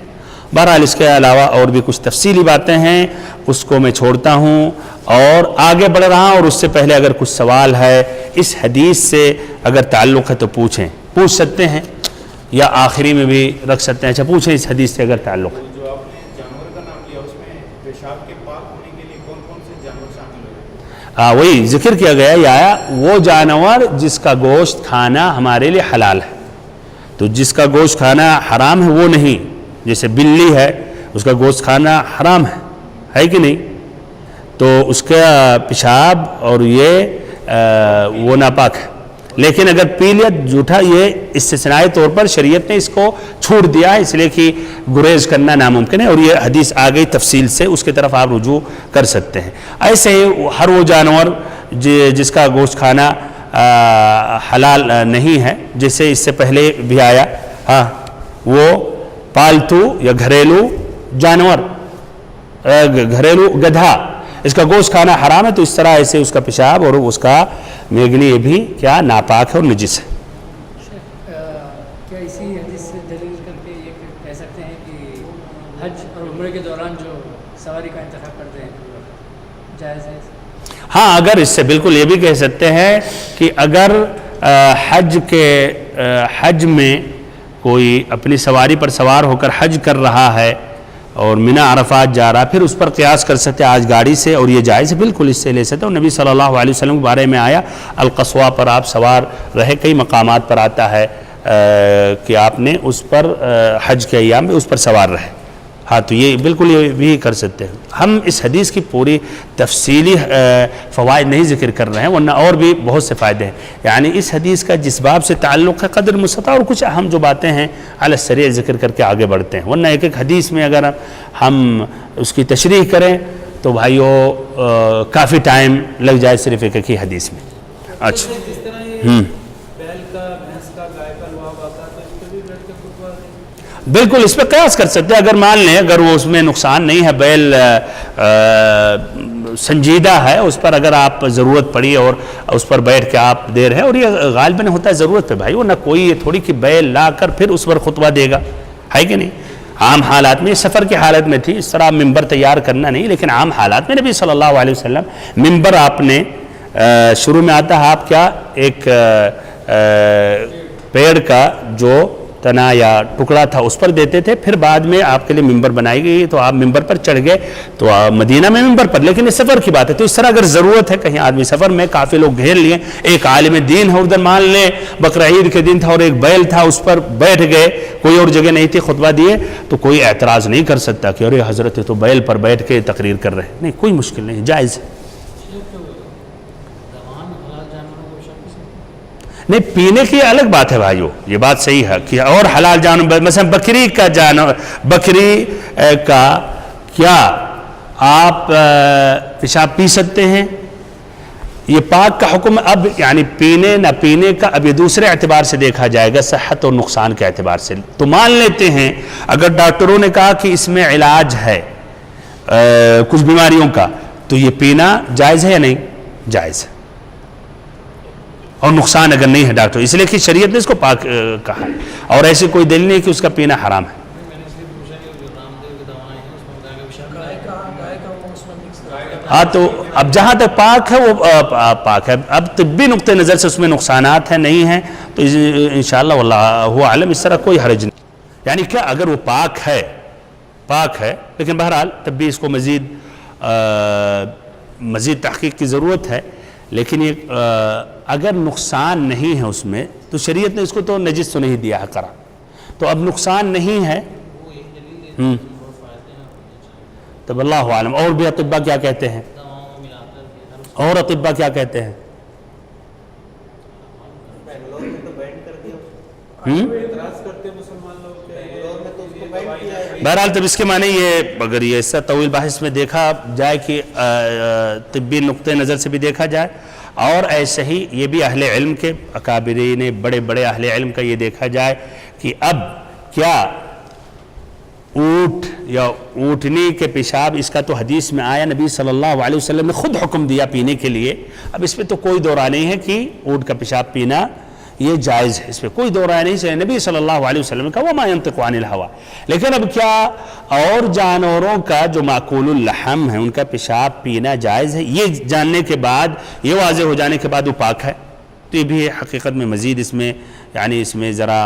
بہرحال اس کے علاوہ اور بھی کچھ تفصیلی باتیں ہیں, اس کو میں چھوڑتا ہوں اور آگے بڑھ رہا ہوں. اور اس سے پہلے اگر کچھ سوال ہے اس حدیث سے اگر تعلق ہے تو پوچھ سکتے ہیں, یا آخری میں بھی رکھ سکتے ہیں. اچھا پوچھیں اس حدیث سے اگر تعلق ہے. جو آپ نے جانور کا نام لیا اس میں پیشاب کے پاک ہونے کے لیے کون کون سے جانور شامل ہوئے؟ وہی ذکر کیا گیا یہ آیا, وہ جانور جس کا گوشت کھانا ہمارے لیے حلال ہے. تو جس کا گوشت کھانا حرام ہے وہ نہیں, جیسے بلی ہے اس کا گوشت کھانا حرام ہے کہ نہیں, تو اس کا پیشاب اور یہ وہ ناپاک ہے. لیکن اگر پی لیا جھوٹا, یہ استثنائی طور پر شریعت نے اس کو چھوڑ دیا ہے, اس لیے کہ گریز کرنا ناممکن ہے. اور یہ حدیث آ گئی تفصیل سے, اس کی طرف آپ رجوع کر سکتے ہیں. ایسے ہی ہر وہ جانور جس کا گوشت کھانا حلال نہیں ہے, جیسے اس سے پہلے بھی آیا, ہاں وہ پالتو یا گھریلو جانور, گھریلو گدھا, اس کا گوشت کھانا حرام ہے. تو اس طرح ایسے اس کا پیشاب اور اس کا میگنی یہ بھی کیا ناپاک ہے اور نجس ہے. کیا اسی حدیث سے دلیل کر کے یہ کہہ سکتے ہیں کہ حج اور عمرے کے دوران جو سواری کا انتخاب کرتے ہیں جائز ہے؟ ہاں, اگر اس سے بالکل یہ بھی کہہ سکتے ہیں کہ اگر حج میں کوئی اپنی سواری پر سوار ہو کر حج کر رہا ہے اور منی عرفات جا رہا, پھر اس پر قیاس کر سکتے آج گاڑی سے, اور یہ جائز ہے, بالکل اس سے لے سکتے. اور نبی صلی اللہ علیہ وسلم کے بارے میں آیا القصوہ پر آپ سوار رہے, کئی مقامات پر آتا ہے کہ آپ نے اس پر حج کے ایام میں اس پر سوار رہے. ہاں, تو یہ بالکل یہ بھی کر سکتے ہیں. ہم اس حدیث کی پوری تفصیلی فوائد نہیں ذکر کر رہے ہیں, ورنہ اور بھی بہت سے فائدے ہیں. یعنی اس حدیث کا جس باب سے تعلق ہے قدر مستطاع, اور کچھ اہم جو باتیں ہیں علی السریع ذکر کر کے آگے بڑھتے ہیں. ورنہ ایک ایک حدیث میں اگر ہم اس کی تشریح کریں تو بھائیو کافی ٹائم لگ جائے صرف ایک ایک ہی حدیث میں. اچھا, بالکل اس پہ قیاس کر سکتے ہیں. اگر مان لیں اگر وہ اس میں نقصان نہیں ہے, بیل سنجیدہ ہے, اس پر اگر آپ ضرورت پڑی اور اس پر بیٹھ کے آپ دے رہے ہیں, اور یہ غالباً ہوتا ہے ضرورت پہ بھائی, وہ نہ کوئی یہ تھوڑی کہ بیل لا کر پھر اس پر خطبہ دے گا, ہے کہ نہیں. عام حالات میں, سفر کی حالت میں تھی, اس طرح ممبر تیار کرنا نہیں, لیکن عام حالات میں نبی صلی اللہ علیہ وسلم ممبر آپ نے شروع میں آتا ہے, آپ کیا ایک پیڑ کا جو تنا یا ٹکڑا تھا اس پر دیتے تھے, پھر بعد میں آپ کے لیے ممبر بنائی گئی تو آپ ممبر پر چڑھ گئے, تو مدینہ میں ممبر پر, لیکن یہ سفر کی بات ہے. تو اس طرح اگر ضرورت ہے کہیں آدمی سفر میں, کافی لوگ گھیر لیے, ایک عالم دین ہے ادھر, مان لیں بقرعید کے دن تھا اور ایک بیل تھا اس پر بیٹھ گئے, کوئی اور جگہ نہیں تھی, خطبہ دیے, تو کوئی اعتراض نہیں کر سکتا کہ ارے حضرت تو بیل پر بیٹھ کے تقریر کر رہے ہیں. نہیں, کوئی مشکل نہیں, جائز ہے. نہیں, پینے کی الگ بات ہے بھائیو, یہ بات صحیح ہے کہ اور حلال جانور, مثلا بکری کا جانور, بکری کا کیا آپ پیشاب پی سکتے ہیں, یہ پاک کا حکم. اب یعنی پینے نہ پینے کا اب یہ دوسرے اعتبار سے دیکھا جائے گا, صحت اور نقصان کے اعتبار سے. تو مان لیتے ہیں اگر ڈاکٹروں نے کہا کہ اس میں علاج ہے کچھ بیماریوں کا, تو یہ پینا جائز ہے یا نہیں؟ جائز ہے, اور نقصان اگر نہیں ہے ڈاکٹر, اس لیے کہ شریعت نے اس کو پاک کہا ہے, اور ایسی کوئی دلیل نہیں کہ اس کا پینا حرام ہے. ہاں, تو اب جہاں تک پاک ہے وہ پاک ہے. اب طبی نقطۂ نظر سے اس میں نقصانات ہیں نہیں ہیں, تو انشاءاللہ واللہ عالم اس طرح کوئی حرج نہیں. یعنی کیا اگر وہ پاک ہے, لیکن بہرحال تب بھی اس کو مزید تحقیق کی ضرورت ہے. لیکن یہ اگر نقصان نہیں ہے اس میں, تو شریعت نے اس کو تو نجس تو نہیں دیا ہے قرار, تو اب نقصان نہیں ہے. تب اللہ عالم. اور بھی اطباء کیا کہتے ہیں, اور اطباء کیا کہتے ہیں؟ بہرحال تب اس کے معنی یہ, اگر یہ اس سے طویل بحث میں دیکھا جائے کہ طبی نقطۂ نظر سے بھی دیکھا جائے, اور ایسے ہی یہ بھی اہل علم کے اکابرین بڑے بڑے اہل علم کا یہ دیکھا جائے کہ اب کیا اونٹ یا اونٹنی کے پیشاب، اس کا تو حدیث میں آیا، نبی صلی اللہ علیہ وسلم نے خود حکم دیا پینے کے لیے، اب اس پہ تو کوئی دو رائے نہیں ہے کہ اونٹ کا پیشاب پینا یہ جائز ہے، اس پہ کوئی دو رائے نہیں ہے، نبی صلی اللہ علیہ وسلم کا وما ينطق عن الهوى۔ لیکن اب کیا اور جانوروں کا جو معقول اللحم ہے ان کا پیشاب پینا جائز ہے؟ یہ جاننے کے بعد، یہ واضح ہو جانے کے بعد وہ پاک ہے، تو یہ بھی حقیقت میں مزید اس میں ذرا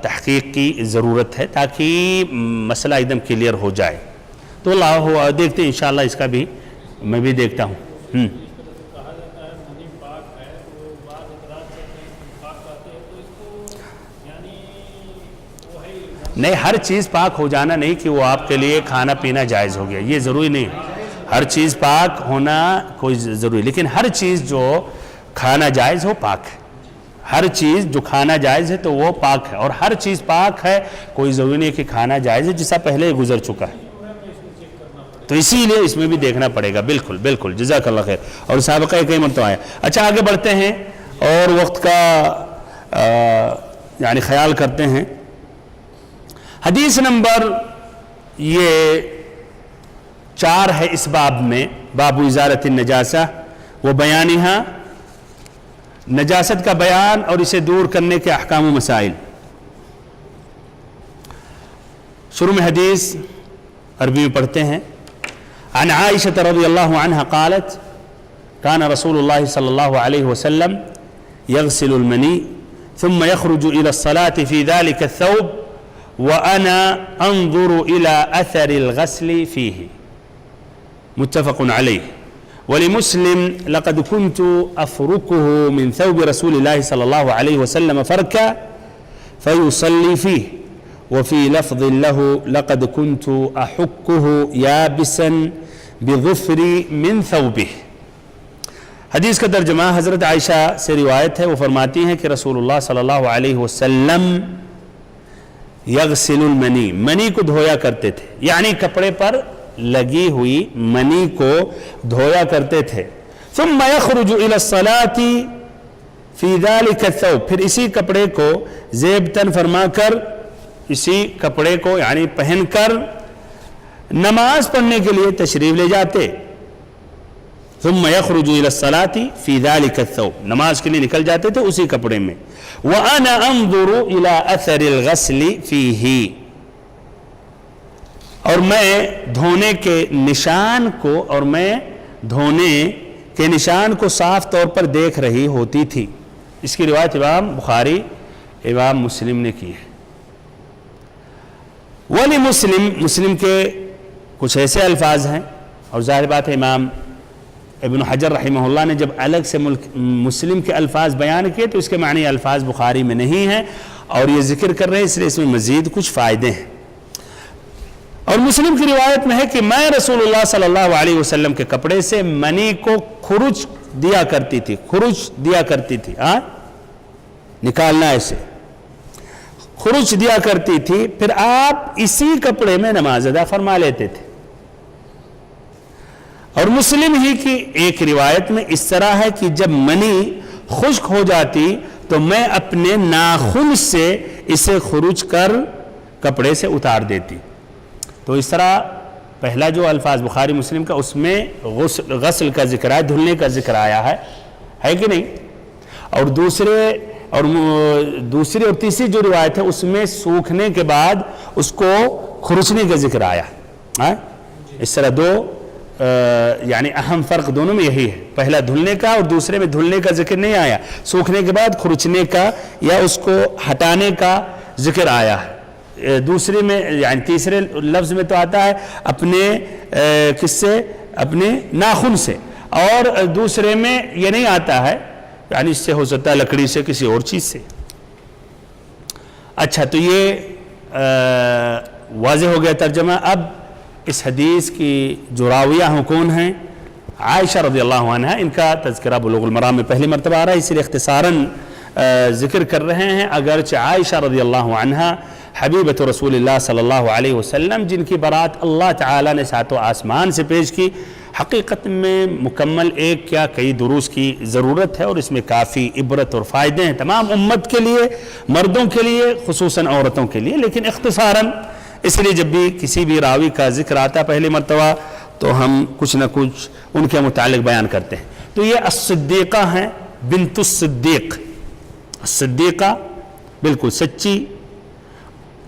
تحقیق کی ضرورت ہے تاکہ مسئلہ ایک دم کلیئر ہو جائے۔ تو اللہ دیکھتے ہیں انشاءاللہ، اس کا بھی میں بھی دیکھتا ہوں۔ کہا جاتا ہے منی پاک ہے، تو بعض حضرات کہتے ہیں کہ پاک کہتے ہیں، تو اس کو یعنی وہ ہے نہیں، ہر چیز پاک ہو جانا نہیں کہ وہ آپ کے لیے کھانا پینا جائز ہو گیا، یہ ضروری نہیں ہے۔ ہر چیز پاک ہونا کوئی ضروری، لیکن ہر چیز جو کھانا جائز ہو پاک ہے، ہر چیز جو کھانا جائز ہے تو وہ پاک ہے، اور ہر چیز پاک ہے، کوئی ضروری نہیں کہ کھانا جائز ہے، جیسا پہلے گزر چکا ہے، تو اسی لیے اس میں بھی دیکھنا پڑے گا۔ بالکل بالکل، جزاک اللہ خیر، اور سابقہ کئی مرتبہ آیا۔ اچھا آگے بڑھتے ہیں اور وقت کا یعنی خیال کرتے ہیں۔ حدیث نمبر یہ 4 ہے اس باب میں، باب ازالۃ النجاسہ و بیانہا، نجاست کا بیان اور اسے دور کرنے کے احکام و مسائل۔ شروع میں حدیث عربی میں پڑھتے ہیں۔ عن عائشة رضی اللہ عنہ قالت كان رسول اللہ صلی اللہ علیہ وسلم يغسل المنی ثم يخرج إلى الصلاة في ذلك الثوب وأنا أنظر إلى أثر الغسل فيه، متفق عليه۔ ولمسلم لقد كنت أفركه من ثوب رسول الله صلى الله عليه وسلم فركا فيصلي فيه، وفي لفظ له لقد كنت أحكه يابسا بظفري من ثوبه۔ حدیث کا ترجمہ حضرت عائشہ سے روایت ہے، وہ فرماتی ہیں کہ رسول اللہ صلی اللہ علیہ وسلم یغسل المنی، منی کو دھویا کرتے تھے، یعنی کپڑے پر لگی ہوئی منی کو دھویا کرتے تھے۔ ثم يخرج الى الصلاة في ذلك الثوب، پھر اسی کپڑے کو زیب تن فرما کر، اسی کپڑے کو یعنی پہن کر نماز پڑھنے کے لیے تشریف لے جاتے۔ ثم يخرج الى الصلاة في ذلك الثوب، نماز کے لیے نکل جاتے تھے اسی کپڑے میں۔ وأنا انظر الى اثر الغسل فيه، اور میں دھونے کے نشان کو، اور میں دھونے کے نشان کو صاف طور پر دیکھ رہی ہوتی تھی۔ اس کی روایت امام بخاری امام مسلم نے کی ہے۔ ولی مسلم کے کچھ ایسے الفاظ ہیں، اور ظاہر بات ہے امام ابن حجر رحمہ اللہ نے جب الگ سے مسلم کے الفاظ بیان کیے تو اس کے معنی الفاظ بخاری میں نہیں ہیں، اور یہ ذکر کر رہے ہیں، اس لیے اس میں مزید کچھ فائدے ہیں۔ اور مسلم کی روایت میں ہے کہ میں رسول اللہ صلی اللہ علیہ وسلم کے کپڑے سے منی کو خروج دیا کرتی تھی، نکالنا ایسے خروج دیا کرتی تھی، پھر آپ اسی کپڑے میں نماز ادا فرما لیتے تھے۔ اور مسلم ہی کی ایک روایت میں اس طرح ہے کہ جب منی خشک ہو جاتی تو میں اپنے ناخن سے اسے خروج کر کپڑے سے اتار دیتی۔ تو اس طرح پہلا جو الفاظ بخاری مسلم کا، اس میں غسل کا ذکر ہے، دھلنے کا ذکر آیا ہے کہ نہیں؟ اور دوسری اور تیسری جو روایت ہے اس میں سوکھنے کے بعد اس کو کھرچنے کا ذکر آیا ہے۔ اس طرح دو یعنی اہم فرق دونوں میں یہی ہے، پہلا دھلنے کا اور دوسرے میں دھلنے کا ذکر نہیں آیا، سوکھنے کے بعد کھرچنے کا یا اس کو ہٹانے کا ذکر آیا ہے۔ دوسری میں یعنی تیسرے لفظ میں تو آتا ہے اپنے کس سے، اپنے ناخن سے، اور دوسرے میں یہ نہیں آتا ہے، یعنی اس سے ہو سکتا ہے لکڑی سے، کسی اور چیز سے۔ اچھا، تو یہ واضح ہو گیا ترجمہ۔ اب اس حدیث کی جو راویہ ہیں کون ہیں؟ عائشہ رضی اللہ عنہ، ان کا تذکرہ بلوغ المرام میں پہلی مرتبہ آ رہا ہے، اس لیے اختصاراً ذکر کر رہے ہیں۔ اگرچہ عائشہ رضی اللہ عنہ حبیبۃ رسول اللہ صلی اللہ علیہ وسلم، جن کی برات اللہ تعالیٰ نے ساتوں آسمان سے پیش کی، حقیقت میں مکمل ایک کیا کئی دروس کی ضرورت ہے، اور اس میں کافی عبرت اور فائدے ہیں تمام امت کے لیے، مردوں کے لیے خصوصاً عورتوں کے لیے، لیکن اختصاراً اس لیے جب بھی کسی بھی راوی کا ذکر آتا پہلی مرتبہ تو ہم کچھ نہ کچھ ان کے متعلق بیان کرتے ہیں۔ تو یہ الصدیقہ ہیں، بنت الصدیق، الصدیقہ بالکل سچی،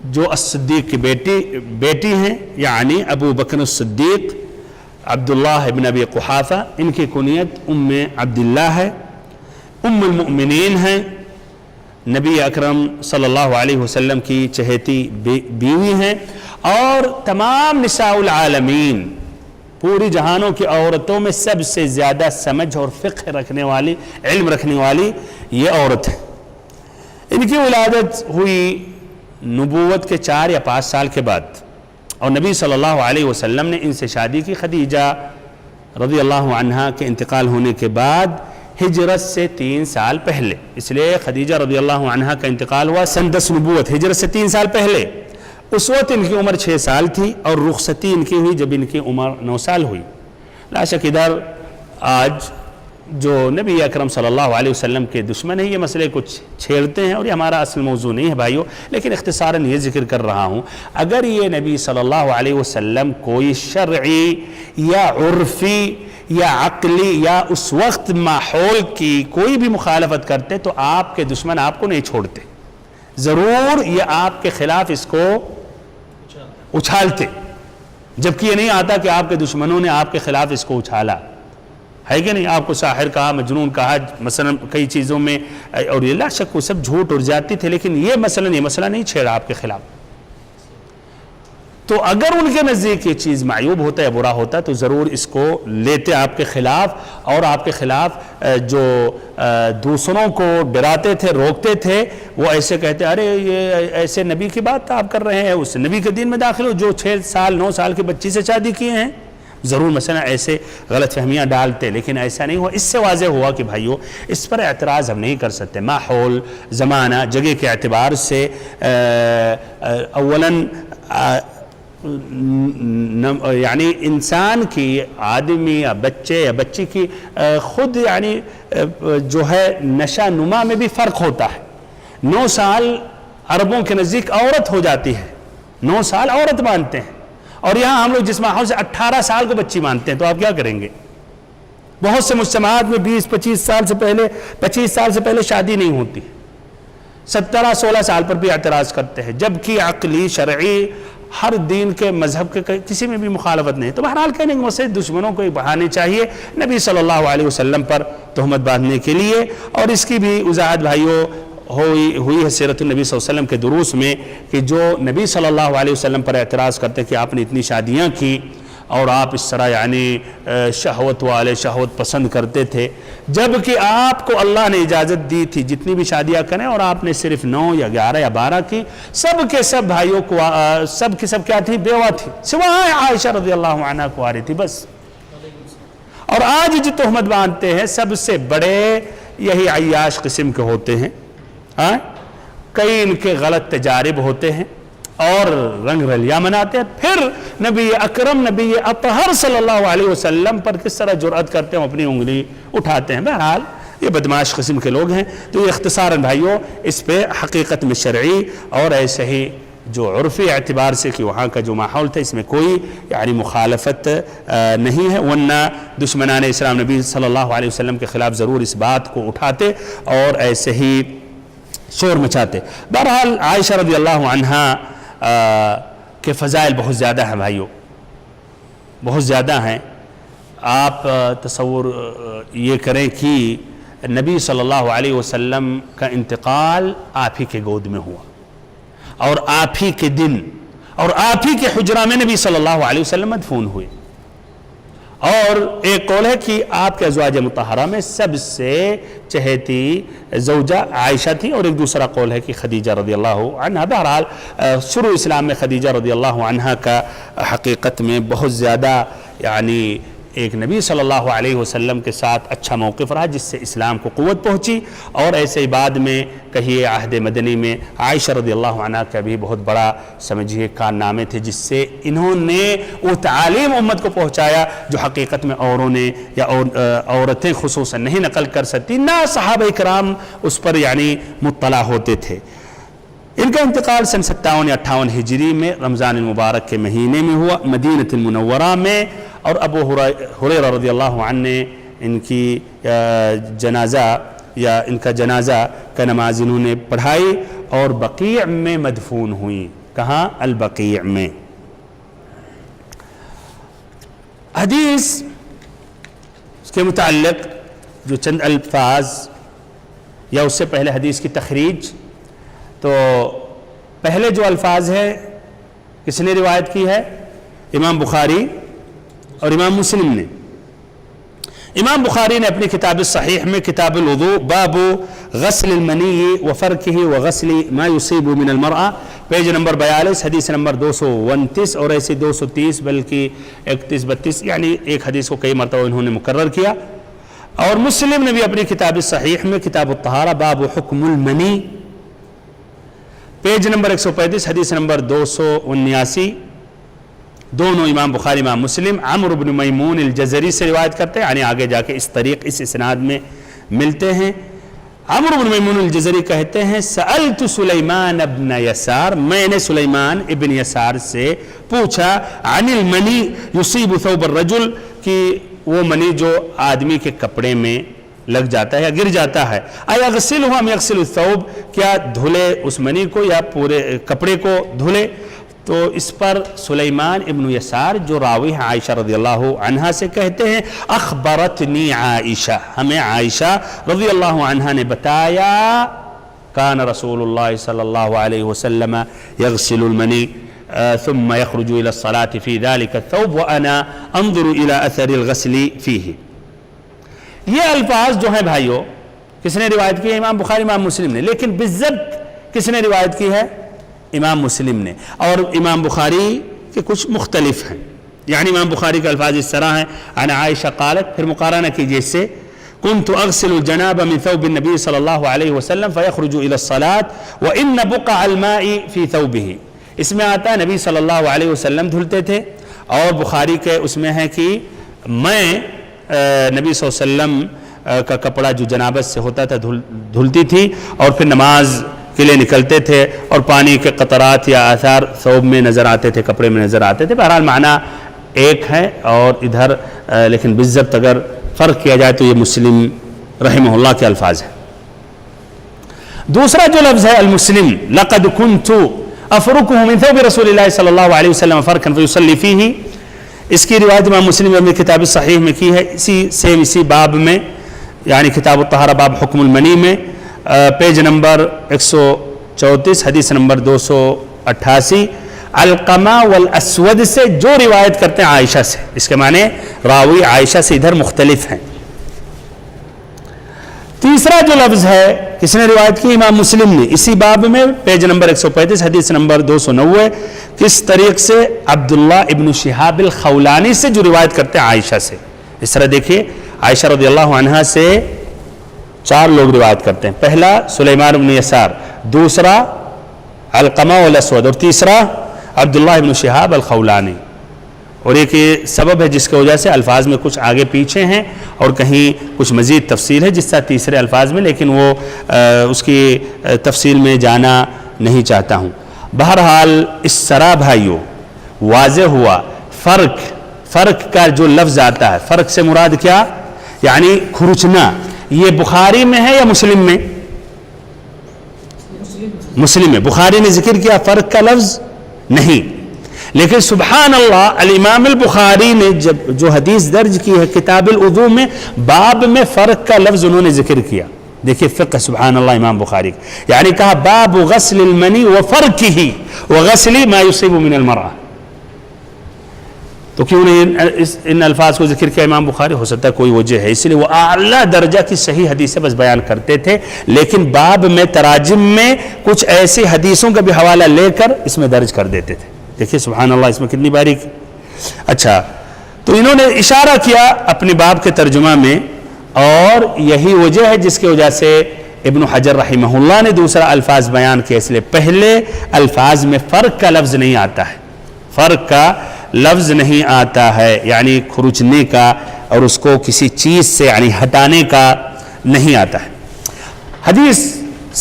جو الصدیق کی بیٹی ہیں، یعنی ابو بکر الصدیق عبداللہ ابن ابی قحافہ، ان کی کنیت ام عبداللہ ہے، ام المؤمنین ہیں، نبی اکرم صلی اللہ علیہ وسلم کی چہیتی بیوی ہیں، اور تمام نساء العالمین، پوری جہانوں کی عورتوں میں سب سے زیادہ سمجھ اور فقہ رکھنے والی، علم رکھنے والی یہ عورت ہے۔ ان کی ولادت ہوئی نبوت کے 4 یا 5 سال کے بعد، اور نبی صلی اللہ علیہ وسلم نے ان سے شادی کی خدیجہ رضی اللہ عنہا کے انتقال ہونے کے بعد ہجرت سے 3 سال پہلے، اس لیے خدیجہ رضی اللہ عنہا کا انتقال ہوا سن 10 نبوت، ہجرت سے 3 سال پہلے۔ اس وقت ان کی عمر 6 سال تھی، اور رخصتی ان کی ہوئی جب ان کی عمر 9 سال ہوئی۔ لا شک ادھر آج جو نبی اکرم صلی اللہ علیہ وسلم کے دشمن ہیں یہ مسئلے کچھ چھیڑتے ہیں، اور یہ ہمارا اصل موضوع نہیں ہے بھائیو، لیکن اختصاراً یہ ذکر کر رہا ہوں، اگر یہ نبی صلی اللہ علیہ وسلم کوئی شرعی یا عرفی یا عقلی یا اس وقت ماحول کی کوئی بھی مخالفت کرتے تو آپ کے دشمن آپ کو نہیں چھوڑتے، ضرور یہ آپ کے خلاف اس کو اچھالتے، جبکہ یہ نہیں آتا کہ آپ کے دشمنوں نے آپ کے خلاف اس کو اچھالا ہے کہ نہیں، آپ کو ساحر کہا، مجنون کہا، مثلا کئی چیزوں میں، اور یہ لا شک وہ سب جھوٹ اور زیادتی تھے، لیکن یہ مسئلہ نہیں چھیڑا آپ کے خلاف۔ تو اگر ان کے نزدیک یہ چیز معیوب ہوتا ہے، برا ہوتا تو ضرور اس کو لیتے آپ کے خلاف، اور آپ کے خلاف جو دوسروں کو ڈراتے تھے، روکتے تھے، وہ ایسے کہتے ارے یہ ایسے نبی کی بات آپ کر رہے ہیں، اس نبی کے دین میں داخل ہو جو 6 سال 9 سال کی بچی سے شادی کیے ہیں، ضرور مثلا ایسے غلط فہمیاں ڈالتے، لیکن ایسا نہیں ہوا۔ اس سے واضح ہوا کہ بھائیو اس پر اعتراض ہم نہیں کر سکتے، ماحول، زمانہ، جگہ کے اعتبار سے اولاً یعنی انسان کی، آدمی یا بچے یا بچی کی خود یعنی جو ہے نشہ نما میں بھی فرق ہوتا ہے۔ 9 سال عربوں کے نزدیک عورت ہو جاتی ہے، 9 سال عورت مانتے ہیں، اور یہاں ہم لوگ جس ماحول سے 18 سال کو بچی مانتے ہیں، تو آپ کیا کریں گے؟ بہت سے مجتمعات میں 20-25 سال سے پہلے شادی نہیں ہوتی، 17-16 سال پر بھی اعتراض کرتے ہیں، جبکہ عقلی، شرعی، ہر دین کے مذہب کے کسی میں بھی مخالفت نہیں۔ تو بہرحال کہنے کے مسئلے دشمنوں کو بہانے چاہیے نبی صلی اللہ علیہ وسلم پر تہمت باندھنے کے لیے، اور اس کی بھی وضاحت بھائیوں ہوئی ہے سیرت النبی صلی اللہ علیہ وسلم کے دروس میں، کہ جو نبی صلی اللہ علیہ وسلم پر اعتراض کرتے کہ آپ نے اتنی شادیاں کی اور آپ اس طرح یعنی شہوت والے، شہوت پسند کرتے تھے، جبکہ آپ کو اللہ نے اجازت دی تھی جتنی بھی شادیاں کریں، اور آپ نے صرف 9 یا 11 یا 12 کی، سب کے سب بھائیوں کو سب کی سب کیا تھی؟ بیوہ تھی، سوائے عائشہ رضی اللہ عنہا کو آ رہی تھی بس۔ اور آج جو تہمت باندھتے ہیں سب سے بڑے یہی عیاش قسم کے ہوتے ہیں، کئی ان کے غلط تجارب ہوتے ہیں اور رنگ رلیاں مناتے ہیں، پھر نبی اکرم، نبی اطہر صلی اللہ علیہ وسلم پر کس طرح جرأت کرتے ہیں، اپنی انگلی اٹھاتے ہیں۔ بہرحال یہ بدماش قسم کے لوگ ہیں۔ تو یہ اختصاراً بھائیوں اس پہ حقیقت میں شرعی اور ایسے ہی جو عرفی اعتبار سے کہ وہاں کا جو ماحول تھا اس میں کوئی یعنی مخالفت نہیں ہے، ورنہ دشمنان اسلام نبی صلی اللہ علیہ وسلم کے خلاف ضرور اس بات کو اٹھاتے اور ایسے ہی شور مچاتے۔ بہرحال عائشہ رضی اللہ عنہا کے فضائل بہت زیادہ ہیں بھائیوں، بہت زیادہ ہیں۔ آپ تصور یہ کریں کہ نبی صلی اللہ علیہ وسلم کا انتقال آپ ہی کے گود میں ہوا، اور آپ ہی کے دن اور آپ ہی کے حجرہ میں نبی صلی اللہ علیہ وسلم مدفون ہوئے، اور ایک قول ہے کہ آپ کے ازواج مطہرہ میں سب سے چہیتی زوجہ عائشہ تھی، اور ایک دوسرا قول ہے کہ خدیجہ رضی اللہ عنہا۔ بہرحال شروع اسلام میں خدیجہ رضی اللہ عنہا کا حقیقت میں بہت زیادہ یعنی ایک نبی صلی اللہ علیہ وسلم کے ساتھ اچھا موقف رہا جس سے اسلام کو قوت پہنچی، اور ایسے ہی بعد میں کہیے عہد مدنی میں عائشہ رضی اللہ عنہ کا بھی بہت بڑا سمجھیے کارنامے تھے جس سے انہوں نے وہ تعلیم امت کو پہنچایا جو حقیقت میں اوروں نے یا عورتیں خصوصاً نہیں نقل کر سکتی، نہ صحابہ کرام اس پر یعنی مطلع ہوتے تھے۔ ان کا انتقال سن 57 یا 58 ہجری میں رمضان المبارک کے مہینے میں ہوا مدینہ المنورہ میں، اور ابو ہریرہ رضی اللہ عنہ نے ان کی جنازہ یا ان کا جنازہ کا نماز انہوں نے پڑھائی اور بقیع میں مدفون ہوئی۔ کہاں؟ البقیع میں۔ حدیث کے متعلق جو چند الفاظ یا اس سے پہلے حدیث کی تخریج، تو پہلے جو الفاظ ہے کس نے روایت کی ہے؟ امام بخاری اور امام مسلم نے۔ امام بخاری نے اپنی کتاب الصحیح میں کتاب الوضوء باب غسل المنی وفرکہ وغسل ما یصیب من المرأة پیج نمبر 42 حدیث نمبر 229 اور ایسے 230 بلکہ 31 32 یعنی ایک حدیث کو کئی مرتبہ انہوں نے مکرر کیا، اور مسلم نے بھی اپنی کتاب الصحیح میں کتاب الطہارہ باب حکم المنی پیج نمبر 135 حدیث نمبر 279، دونوں امام بخاری امام مسلم عمرو بن میمون الجزری سے روایت کرتے ہیں، یعنی آگے جا کے اس طریق اس اسناد میں ملتے ہیں۔ عمرو بن میمون الجزری کہتے ہیں سألت سلیمان ابن یسار، میں نے سلیمان ابن یسار سے پوچھا عن المنی یصیب ثوب الرجل، کہ وہ منی جو آدمی کے کپڑے میں لگ جاتا ہے یا گر جاتا ہے، ایغسلہ ام یغسل الثوب، کیا دھلے اس منی کو یا پورے کپڑے کو دھلے؟ تو اس پر سلیمان ابن یسار جو راوی ہیں عائشہ رضی اللہ عنہا سے کہتے ہیں اخبرتنی عائشہ، ہمیں عائشہ رضی اللہ عنہا نے بتایا کان رسول اللہ صلی اللہ علیہ وسلم یغسل المنی ثم يخرج الى الصلاة في ذلك الثوب وانا انظر الى اثر الغسل فيه۔ یہ الفاظ جو ہیں بھائیوں کس نے روایت کی ہے؟ امام بخاری امام مسلم نے، لیکن بالضبط کس نے روایت کی ہے؟ امام مسلم نے، اور امام بخاری کے کچھ مختلف ہیں، یعنی امام بخاری کے الفاظ اس طرح ہیں عن عائشہ قالت، پھر مقارنہ کیجئے اس سے كنت اغسل الجناب من ثوب النبي صلی اللہ علیہ وسلم فيخرج الى الصلاة وان بقع الماء في ثوبه، اس میں آتا ہے نبی صلی اللہ علیہ وسلم دھلتے تھے، اور بخاری کے اس میں ہے کہ میں نبی صلی اللہ علیہ وسلم کا کپڑا جو جنابت سے ہوتا تھا دھلتی تھی اور پھر نماز کے لیے نکلتے تھے، اور پانی کے قطرات یا آثار ثوب میں نظر آتے تھے، کپڑے میں نظر آتے تھے۔ بہرحال معنی ایک ہے، اور ادھر لیکن بالضبط اگر فرق کیا جائے تو یہ مسلم رحمہ اللہ کے الفاظ ہیں۔ دوسرا جو لفظ ہے المسلم، لقد كنت افركه من ثوب رسول اللہ صلی اللہ علیہ وسلم فرقا فيصلي فيه، اس کی روایت امام مسلم اپنی کتاب صحیح میں کی ہے، اسی باب میں یعنی کتاب الطہارہ باب حکم المنی میں پیج نمبر 134 حدیث نمبر 288، علقمہ والاسود سے جو روایت کرتے ہیں عائشہ سے، اس کے معنی راوی عائشہ سے ادھر مختلف ہیں۔ تیسرا جو لفظ ہے کس نے روایت کی؟ امام مسلم نے، اسی باب میں پیج نمبر 135 حدیث نمبر 290، کس طریق سے؟ عبداللہ ابن شہاب الخولانی سے جو روایت کرتے ہیں عائشہ سے۔ اس طرح دیکھیے عائشہ رضی اللہ عنہا سے 4 لوگ روایت کرتے ہیں، پہلا سلیمان ابن یسار، دوسرا علقمہ والاسود، اور تیسرا عبداللہ ابن شہاب الخولانی۔ اور ایک یہ سبب ہے جس کی وجہ سے الفاظ میں کچھ آگے پیچھے ہیں اور کہیں کچھ مزید تفصیل ہے جس طرح تیسرے الفاظ میں، لیکن وہ اس کی تفصیل میں جانا نہیں چاہتا ہوں۔ بہرحال اس طرح بھائیوں واضح ہوا فرق کا جو لفظ آتا ہے، فرق سے مراد کیا؟ یعنی کھرچنا، یہ بخاری میں ہے یا مسلم میں؟ مسلم میں۔ بخاری نے ذکر کیا فرق کا لفظ نہیں، لیکن سبحان اللہ الامام البخاری نے جو حدیث درج کی ہے کتاب الوضوء میں باب میں فرق کا لفظ انہوں نے ذکر کیا۔ دیکھیے فقہ سبحان اللہ امام بخاری، یعنی کہا باب غسل المنی وفرکہ وغسل ما یصیب من المرأة، تو کیوں نہیں ان الفاظ کو ذکر کیا امام بخاری؟ ہو سکتا ہے کوئی وجہ ہے، اس لیے وہ اعلیٰ درجہ کی صحیح حدیثیں بس بیان کرتے تھے، لیکن باب میں تراجم میں کچھ ایسی حدیثوں کا بھی حوالہ لے کر اس میں درج کر دیتے تھے۔ دیکھیے سبحان اللہ اس میں کتنی باریک۔ اچھا، تو انہوں نے اشارہ کیا اپنے باب کے ترجمہ میں، اور یہی وجہ ہے جس کی وجہ سے ابن حجر رحمہ اللہ نے دوسرا الفاظ بیان کیا، اس لیے پہلے الفاظ میں فرق کا لفظ نہیں آتا ہے، فرق کا لفظ نہیں آتا ہے، یعنی کھرچنے کا اور اس کو کسی چیز سے یعنی ہٹانے کا نہیں آتا ہے۔ حدیث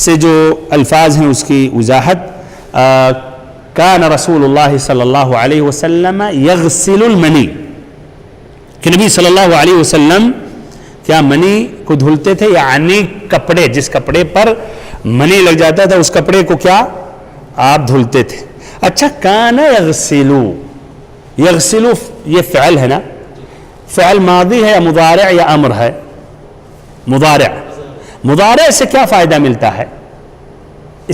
سے جو الفاظ ہیں اس کی وضاحت، کان رسول اللہ صلی اللہ علیہ وسلم یغسل المنی، کہ نبی صلی اللہ علیہ وسلم کیا منی کو دھلتے تھے، یعنی کپڑے، جس کپڑے پر منی لگ جاتا تھا اس کپڑے کو کیا آپ دھلتے تھے۔ اچھا، کان یغسلو، یغسلو یہ فعل ہے نا، فعل ماضی ہے یا مضارع یا امر ہے؟ مضارع۔ مضارع سے کیا فائدہ ملتا ہے؟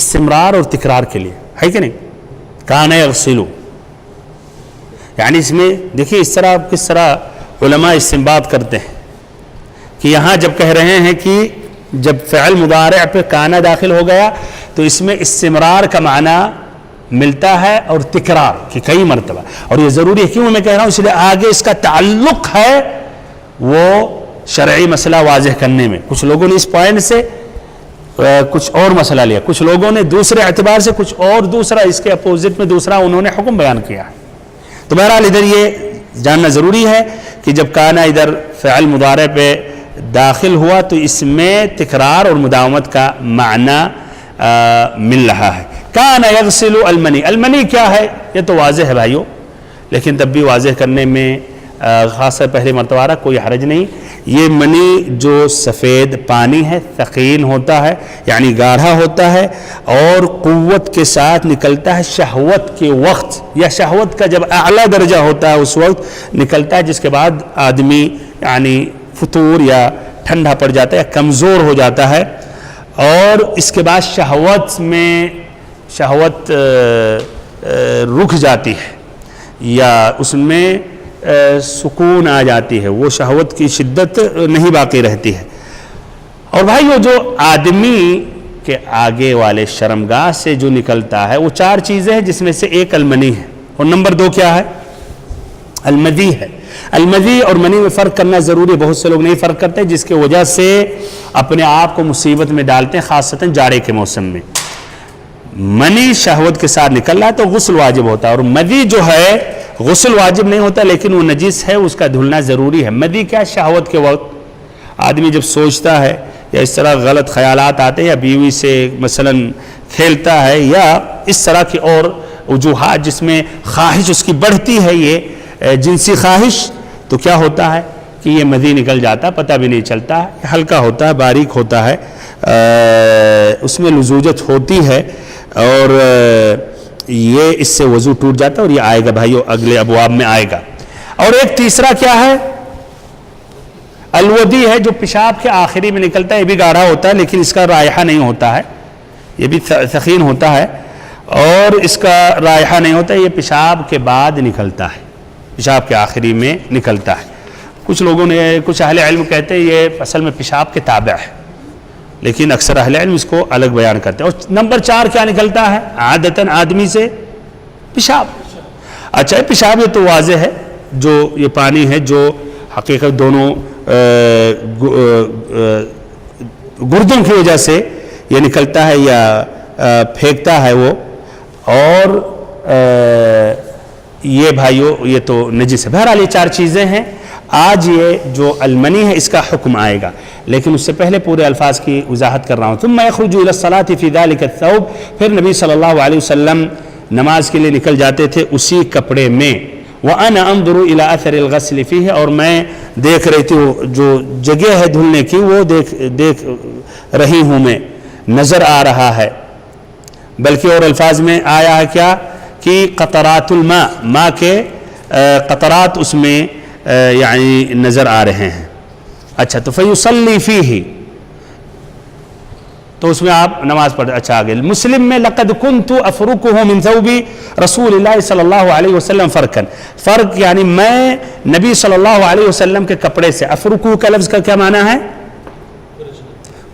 استمرار اور تکرار کے لیے، ہے کہ نہیں؟ کان یغسلو، یعنی اس میں دیکھیے اس طرح کس طرح علماء استنباط کرتے ہیں کہ یہاں جب کہہ رہے ہیں کہ جب فعل مضارع پہ کانا داخل ہو گیا تو اس میں استمرار کا معنی ملتا ہے اور تکرار کی کئی مرتبہ، اور یہ ضروری ہے، کیوں میں کہہ رہا ہوں، اس لیے آگے اس کا تعلق ہے وہ شرعی مسئلہ واضح کرنے میں۔ کچھ لوگوں نے اس پوائنٹ سے کچھ اور مسئلہ لیا، کچھ لوگوں نے دوسرے اعتبار سے کچھ اور دوسرا، اس کے اپوزٹ میں دوسرا انہوں نے حکم بیان کیا ہے۔ تو بہرحال ادھر یہ جاننا ضروری ہے کہ جب کانا ادھر فعل مضارع پہ داخل ہوا تو اس میں تکرار اور مداومت کا معنی مل رہا ہے۔ کانا یغسل المنی، المنی کیا ہے یہ تو واضح ہے بھائیو، لیکن تب بھی واضح کرنے میں خاصہ پہلے مرتبہ کوئی حرج نہیں۔ یہ منی جو سفید پانی ہے، ثقیل ہوتا ہے یعنی گاڑھا ہوتا ہے، اور قوت کے ساتھ نکلتا ہے شہوت کے وقت، یا شہوت کا جب اعلیٰ درجہ ہوتا ہے اس وقت نکلتا ہے، جس کے بعد آدمی یعنی فطور یا ٹھنڈا پڑ جاتا ہے یا کمزور ہو جاتا ہے، اور اس کے بعد شہوت رک جاتی ہے یا اس میں سکون آ جاتی ہے، وہ شہوت کی شدت نہیں باقی رہتی ہے۔ اور بھائیو جو آدمی کے آگے والے شرمگاہ سے جو نکلتا ہے وہ چار چیزیں ہیں، جس میں سے ایک المنی ہے، اور نمبر دو کیا ہے؟ المذی ہے۔ المذی اور منی میں فرق کرنا ضروری ہے، بہت سے لوگ نہیں فرق کرتے، جس کی وجہ سے اپنے آپ کو مصیبت میں ڈالتے ہیں، خاصتاً جاڑے کے موسم میں۔ منی شہوت کے ساتھ نکل رہا ہے تو غسل واجب ہوتا ہے، اور مذی جو ہے غسل واجب نہیں ہوتا لیکن وہ نجس ہے، اس کا دھلنا ضروری ہے۔ مذی کیا؟ شہوت کے وقت آدمی جب سوچتا ہے یا اس طرح غلط خیالات آتے ہیں، یا بیوی سے مثلاً کھیلتا ہے، یا اس طرح کی اور وجوہات جس میں خواہش اس کی بڑھتی ہے، یہ جنسی خواہش، تو کیا ہوتا ہے کہ یہ مذی نکل جاتا ہے، پتہ بھی نہیں چلتا ہے، ہلکا ہوتا ہے، باریک ہوتا ہے، اس میں لزوجت ہوتی ہے، اور یہ اس سے وضو ٹوٹ جاتا ہے، اور یہ آئے گا بھائیو اگلے ابواب میں آئے گا۔ اور ایک تیسرا کیا ہے؟ الودی ہے، جو پیشاب کے آخری میں نکلتا ہے، یہ بھی گاڑھا ہوتا ہے لیکن اس کا رائحہ نہیں ہوتا ہے، یہ بھی ثقیل ہوتا ہے اور اس کا رائحہ نہیں ہوتا ہے، یہ پیشاب کے بعد نکلتا ہے، پیشاب کے آخری میں نکلتا ہے۔ کچھ لوگوں نے، کچھ اہل علم کہتے ہیں یہ اصل میں پیشاب کے تابع ہے، لیکن اکثر اہل علم اس کو الگ بیان کرتے ہیں۔ اور نمبر 4 کیا نکلتا ہے عادتاً آدمی سے؟ پیشاب۔ اچھا، پیشاب یہ تو واضح ہے، جو یہ پانی ہے جو حقیقت دونوں گردوں کی وجہ سے یہ نکلتا ہے یا پھینکتا ہے وہ، اور یہ بھائیو یہ تو نجس ہے۔ بہرحال یہ 4 چیزیں ہیں۔ آج یہ جو المنی ہے اس کا حکم آئے گا، لیکن اس سے پہلے پورے الفاظ کی وضاحت کر رہا ہوں۔ ثم يخرج الى الصلاة في ذلك الثوب، پھر نبی صلی اللہ علیہ وسلم نماز کے لیے نکل جاتے تھے اسی کپڑے میں۔ وَأَنَا أَنظُرُ إِلَىٰ أَثَرِ الْغَسْلِ فِيهِ، اور میں دیکھ رہی تھی جو جگہ ہے دھلنے کی، وہ دیکھ رہی ہوں، میں نظر آ رہا ہے۔ بلکہ اور الفاظ میں آیا ہے کیا کہ قطرات الماء، ماء کے قطرات اس میں یعنی نظر آ رہے ہیں۔ اچھا، تو فَيُصَلِّي فِيهِ، تو اس میں آپ نماز پڑھ۔ اچھا آگے مسلم میں لَقَدْ كُنْتُ أَفْرُكُهُ مِنْ ثَوْبِ رسول اللہ صلی اللہ علیہ وسلم فرقاً، فرق یعنی میں نبی صلی اللہ علیہ وسلم کے کپڑے سے، افرکو کا لفظ کا کیا معنی ہے؟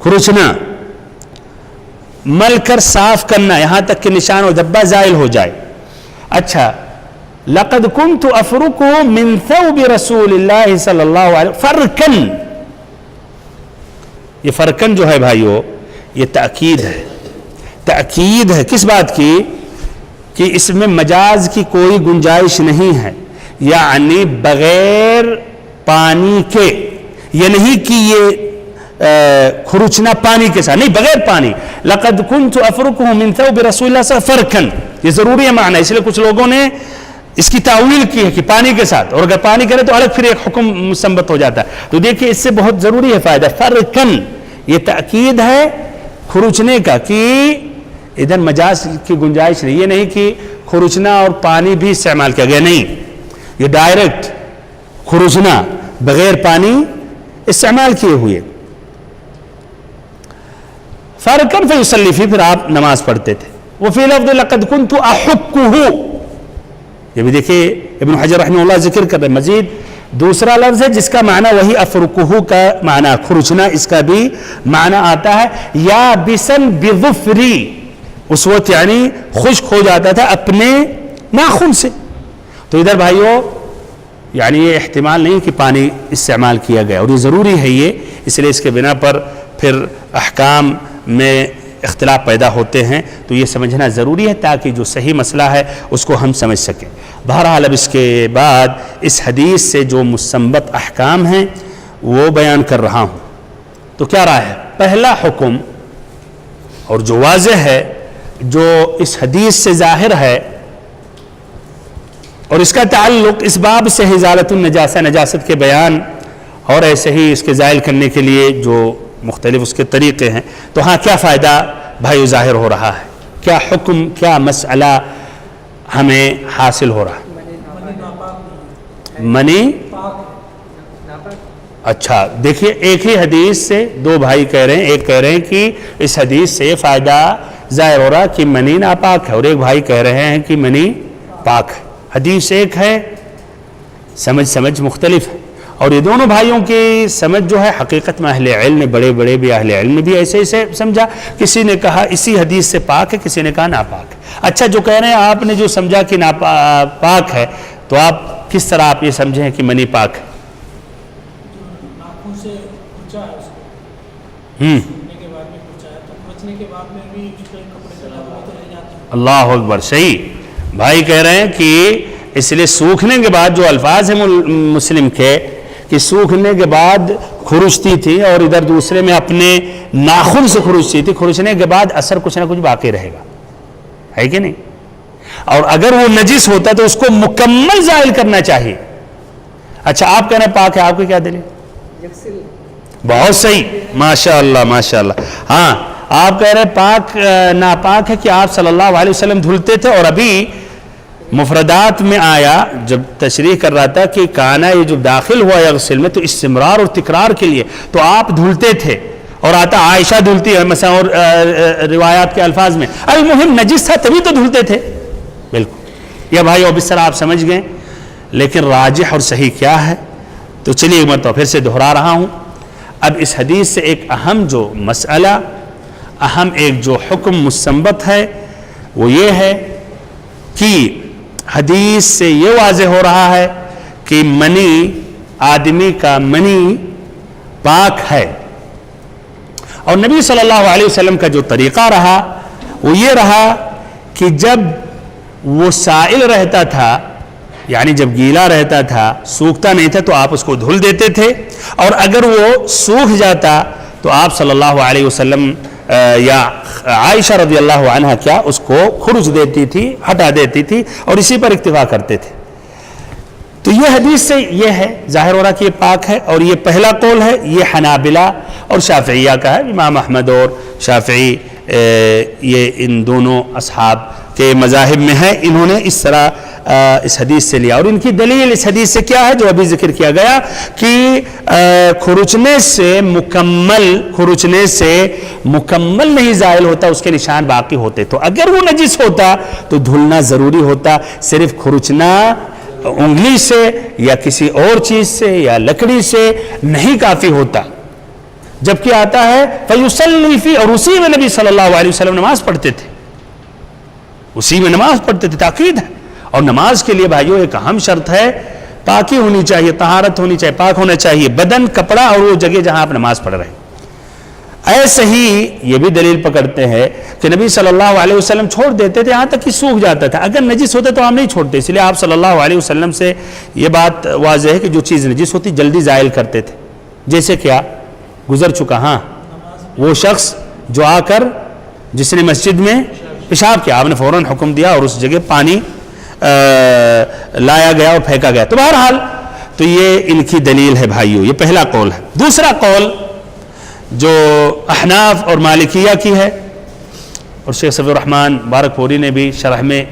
کھرچنا، مل کر صاف کرنا، یہاں تک کہ نشان و دھبہ زائل ہو جائے۔ اچھا، لقد كنت افركه من ثوب رسول اللہ صلی اللہ علیہ فرکن. یہ فرکن جو ہے بھائیو یہ تاکید ہے. تاکید ہے کس بات کی؟ کہ اس میں مجاز کی کوئی گنجائش نہیں ہے. یعنی بغیر پانی کے، یہ نہیں کہ یہ کھروچنا پانی کے ساتھ، نہیں، بغیر پانی. لقد كنت افركه من ثوب رسول اللہ صلی اللہ علیہ وسلم فرکن. یہ ضروری ہے معنی، اس لیے کچھ لوگوں نے اس کی تعویل کی ہے کہ پانی کے ساتھ، اور اگر پانی کرے تو الگ پھر ایک حکم مستنبط ہو جاتا ہے. تو دیکھیے اس سے بہت ضروری ہے فائدہ. فرکن یہ تاکید ہے کھروچنے کا، کہ ادھر مجاز کی گنجائش نہیں. یہ نہیں کہ کھروچنا اور پانی بھی استعمال کیا گیا، نہیں، یہ ڈائریکٹ کھروچنا بغیر پانی استعمال کیے ہوئے. فرکن فیصلی فی، پھر آپ نماز پڑھتے تھے. وفی لفظ لقد كنت احکہ، یہ بھی دیکھیں ابن حجر رحمہ اللہ ذکر کر رہے ہیں. مزید دوسرا لفظ ہے جس کا معنی وہی افرکہ کا معنی کھرچنا، اس کا بھی معنی آتا ہے یا بسن بظفری، اس وقت یعنی خشک ہو جاتا تھا اپنے ناخن سے. تو ادھر بھائیو یعنی یہ احتمال نہیں کہ پانی استعمال کیا گیا، اور یہ ضروری ہے یہ، اس لیے اس کے بنا پر پھر احکام میں اختلاف پیدا ہوتے ہیں. تو یہ سمجھنا ضروری ہے تاکہ جو صحیح مسئلہ ہے اس کو ہم سمجھ سکیں. بہرحال اب اس کے بعد اس حدیث سے جو مستنبط احکام ہیں وہ بیان کر رہا ہوں. تو کیا رائے ہے؟ پہلا حکم اور جو واضح ہے، جو اس حدیث سے ظاہر ہے، اور اس کا تعلق اس باب سے ازالۃ النجاسہ، نجاست کے بیان اور ایسے ہی اس کے زائل کرنے کے لیے جو مختلف اس کے طریقے ہیں. تو ہاں کیا فائدہ بھائی ظاہر ہو رہا ہے، کیا حکم، کیا مسئلہ ہمیں حاصل ہو رہا ہے؟ منی اچھا دیکھیے، ایک ہی حدیث سے دو بھائی کہہ رہے ہیں. ایک کہہ رہے ہیں کہ اس حدیث سے یہ فائدہ ظاہر ہو رہا کہ منی ناپاک ہے، اور ایک بھائی کہہ رہے ہیں کہ منی پاک ہے. حدیث ایک ہے، سمجھ مختلف ہے. اور یہ دونوں بھائیوں کی سمجھ جو ہے حقیقت میں اہل علم نے، بڑے بڑے بھی اہل علم نے بھی ایسے سمجھا. کسی نے کہا اسی حدیث سے پاک ہے، کسی نے کہا ناپاک ہے. اچھا جو کہہ رہے ہیں آپ نے جو سمجھا کہ پاک ہے، تو آپ کس طرح آپ یہ سمجھیں کہ منی پاک ہے؟ ناخن سے کھرچا ہے اس کو، سوکھنے کے بعد میں کھرچا ہے، تو کھرچنے کے بعد میں بھی اس پہ کپڑے سے لگا تو رہ جاتا ہے. اللہ اکبر، صحیح. بھائی کہہ رہے ہیں کہ اس لیے سوکھنے کے بعد جو الفاظ ہیں مسلم کے، کہ سوکھنے کے بعد کھرچتی تھی اور ادھر دوسرے میں اپنے ناخن سے کھرچتی تھی، کھرچنے کے بعد اثر کچھ نہ کچھ باقی رہے گا، ہے کہ نہیں؟ اور اگر وہ نجس ہوتا تو اس کو مکمل زائل کرنا چاہیے. اچھا آپ کہہ رہے ہیں پاک ہے، آپ کی کیا دلیل؟ بہت صحیح، ماشاء اللہ ماشاء اللہ. ہاں آپ کہہ رہے ہیں پاک ناپاک ہے کہ آپ صلی اللہ علیہ وسلم دھلتے تھے. اور ابھی مفردات میں آیا جب تشریح کر رہا تھا کہ کانا، یہ جو داخل ہوا یغسل میں، تو استمرار اور تکرار کے لیے تو آپ دھلتے تھے، اور آتا عائشہ دھلتی ہے مثلا، اور روایات کے الفاظ میں المہم نجس تھا تبھی تو دھلتے تھے. بالکل. یا بھائی اب اس طرح آپ سمجھ گئے، لیکن راجح اور صحیح کیا ہے؟ تو چلیے ایک مرتبہ پھر سے دہرا رہا ہوں. اب اس حدیث سے ایک اہم جو مسئلہ، اہم ایک جو حکم مستنبط ہے وہ یہ ہے کہ حدیث سے یہ واضح ہو رہا ہے کہ منی، آدمی کا منی پاک ہے. اور نبی صلی اللہ علیہ وسلم کا جو طریقہ رہا وہ یہ رہا کہ جب وہ سائل رہتا تھا، یعنی جب گیلا رہتا تھا، سوکھتا نہیں تھا، تو آپ اس کو دھل دیتے تھے. اور اگر وہ سوکھ جاتا تو آپ صلی اللہ علیہ وسلم یا عائشہ رضی اللہ عنہ کیا اس کو کھرچ دیتی تھی، ہٹا دیتی تھی، اور اسی پر اکتفا کرتے تھے. تو یہ حدیث سے یہ ہے ظاہر ہو رہا کہ یہ پاک ہے. اور یہ پہلا قول ہے، یہ حنابلہ اور شافعیہ کا ہے. امام احمد اور شافعی یہ ان دونوں اصحاب کے مذاہب میں ہے، انہوں نے اس طرح اس حدیث سے لیا. اور ان کی دلیل اس حدیث سے کیا ہے جو ابھی ذکر کیا گیا کہ کھرچنے سے مکمل نہیں زائل ہوتا، اس کے نشان باقی ہوتے. تو اگر وہ نجس ہوتا تو دھلنا ضروری ہوتا. صرف کھرچنا انگلی سے یا کسی اور چیز سے یا لکڑی سے نہیں کافی ہوتا. جبکہ آتا ہے فیصلی فی، اور اسی میں نبی صلی اللہ علیہ وسلم نماز پڑھتے تھے، اسی میں نماز پڑھتے تھے، تاکید ہے. اور نماز کے لیے بھائیو ایک اہم شرط ہے، پاکی ہونی چاہیے، طہارت ہونی چاہیے، پاک ہونا چاہیے بدن، کپڑا اور وہ جگہ جہاں آپ نماز پڑھ رہے ہیں۔ ایسے ہی یہ بھی دلیل پکڑتے ہیں کہ نبی صلی اللہ علیہ وسلم چھوڑ دیتے تھے یہاں تک کہ سوکھ جاتا تھا، اگر نجس ہوتا تو آپ نہیں چھوڑتے، اس لیے آپ صلی اللہ علیہ وسلم سے یہ بات واضح ہے کہ جو چیز نجس ہوتی جلدی زائل کرتے تھے، جیسے کیا گزر چکا، ہاں وہ شخص جو آ کر جس نے مسجد میں پیشاب کیا، آپ نے فوراً حکم دیا اور اس جگہ پانی لایا گیا اور پھینکا گیا۔ تو بہرحال تو یہ ان کی دلیل ہے بھائیو، یہ پہلا قول ہے۔ دوسرا قول جو احناف اور مالکیہ کی ہے، اور شیخ صفی الرحمن بارک پوری نے بھی شرح میں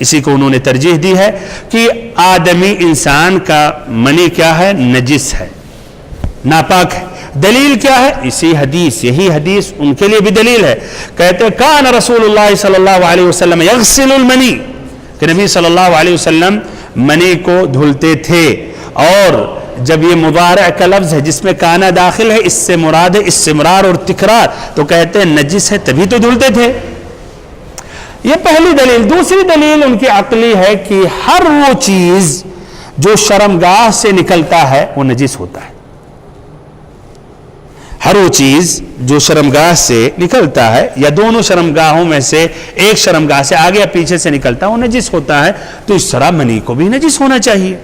اسی کو انہوں نے ترجیح دی ہے کہ آدمی انسان کا منی کیا ہے؟ نجس ہے، ناپاک ہے۔ دلیل کیا ہے؟ اسی حدیث، یہی حدیث ان کے لیے بھی دلیل ہے۔ کہتے ہیں کان رسول اللہ صلی اللہ علیہ وسلم یغسل المنی، کہ نبی صلی اللہ علیہ وسلم منی کو دھلتے تھے، اور جب یہ مضارع کا لفظ ہے جس میں کانا داخل ہے، اس سے مراد ہے استمرار اور تکرار، تو کہتے ہیں نجس ہے تبھی تو دھلتے تھے۔ یہ پہلی دلیل۔ دوسری دلیل ان کی عقلی ہے کہ ہر وہ چیز جو شرمگاہ سے نکلتا ہے وہ نجس ہوتا ہے، ہر وہ چیز جو شرمگاہ سے نکلتا ہے یا دونوں شرمگاہوں میں سے ایک شرمگاہ سے آگے یا پیچھے سے نکلتا ہے وہ نجس ہوتا ہے، تو اس طرح منی کو بھی نجس ہونا چاہیے۔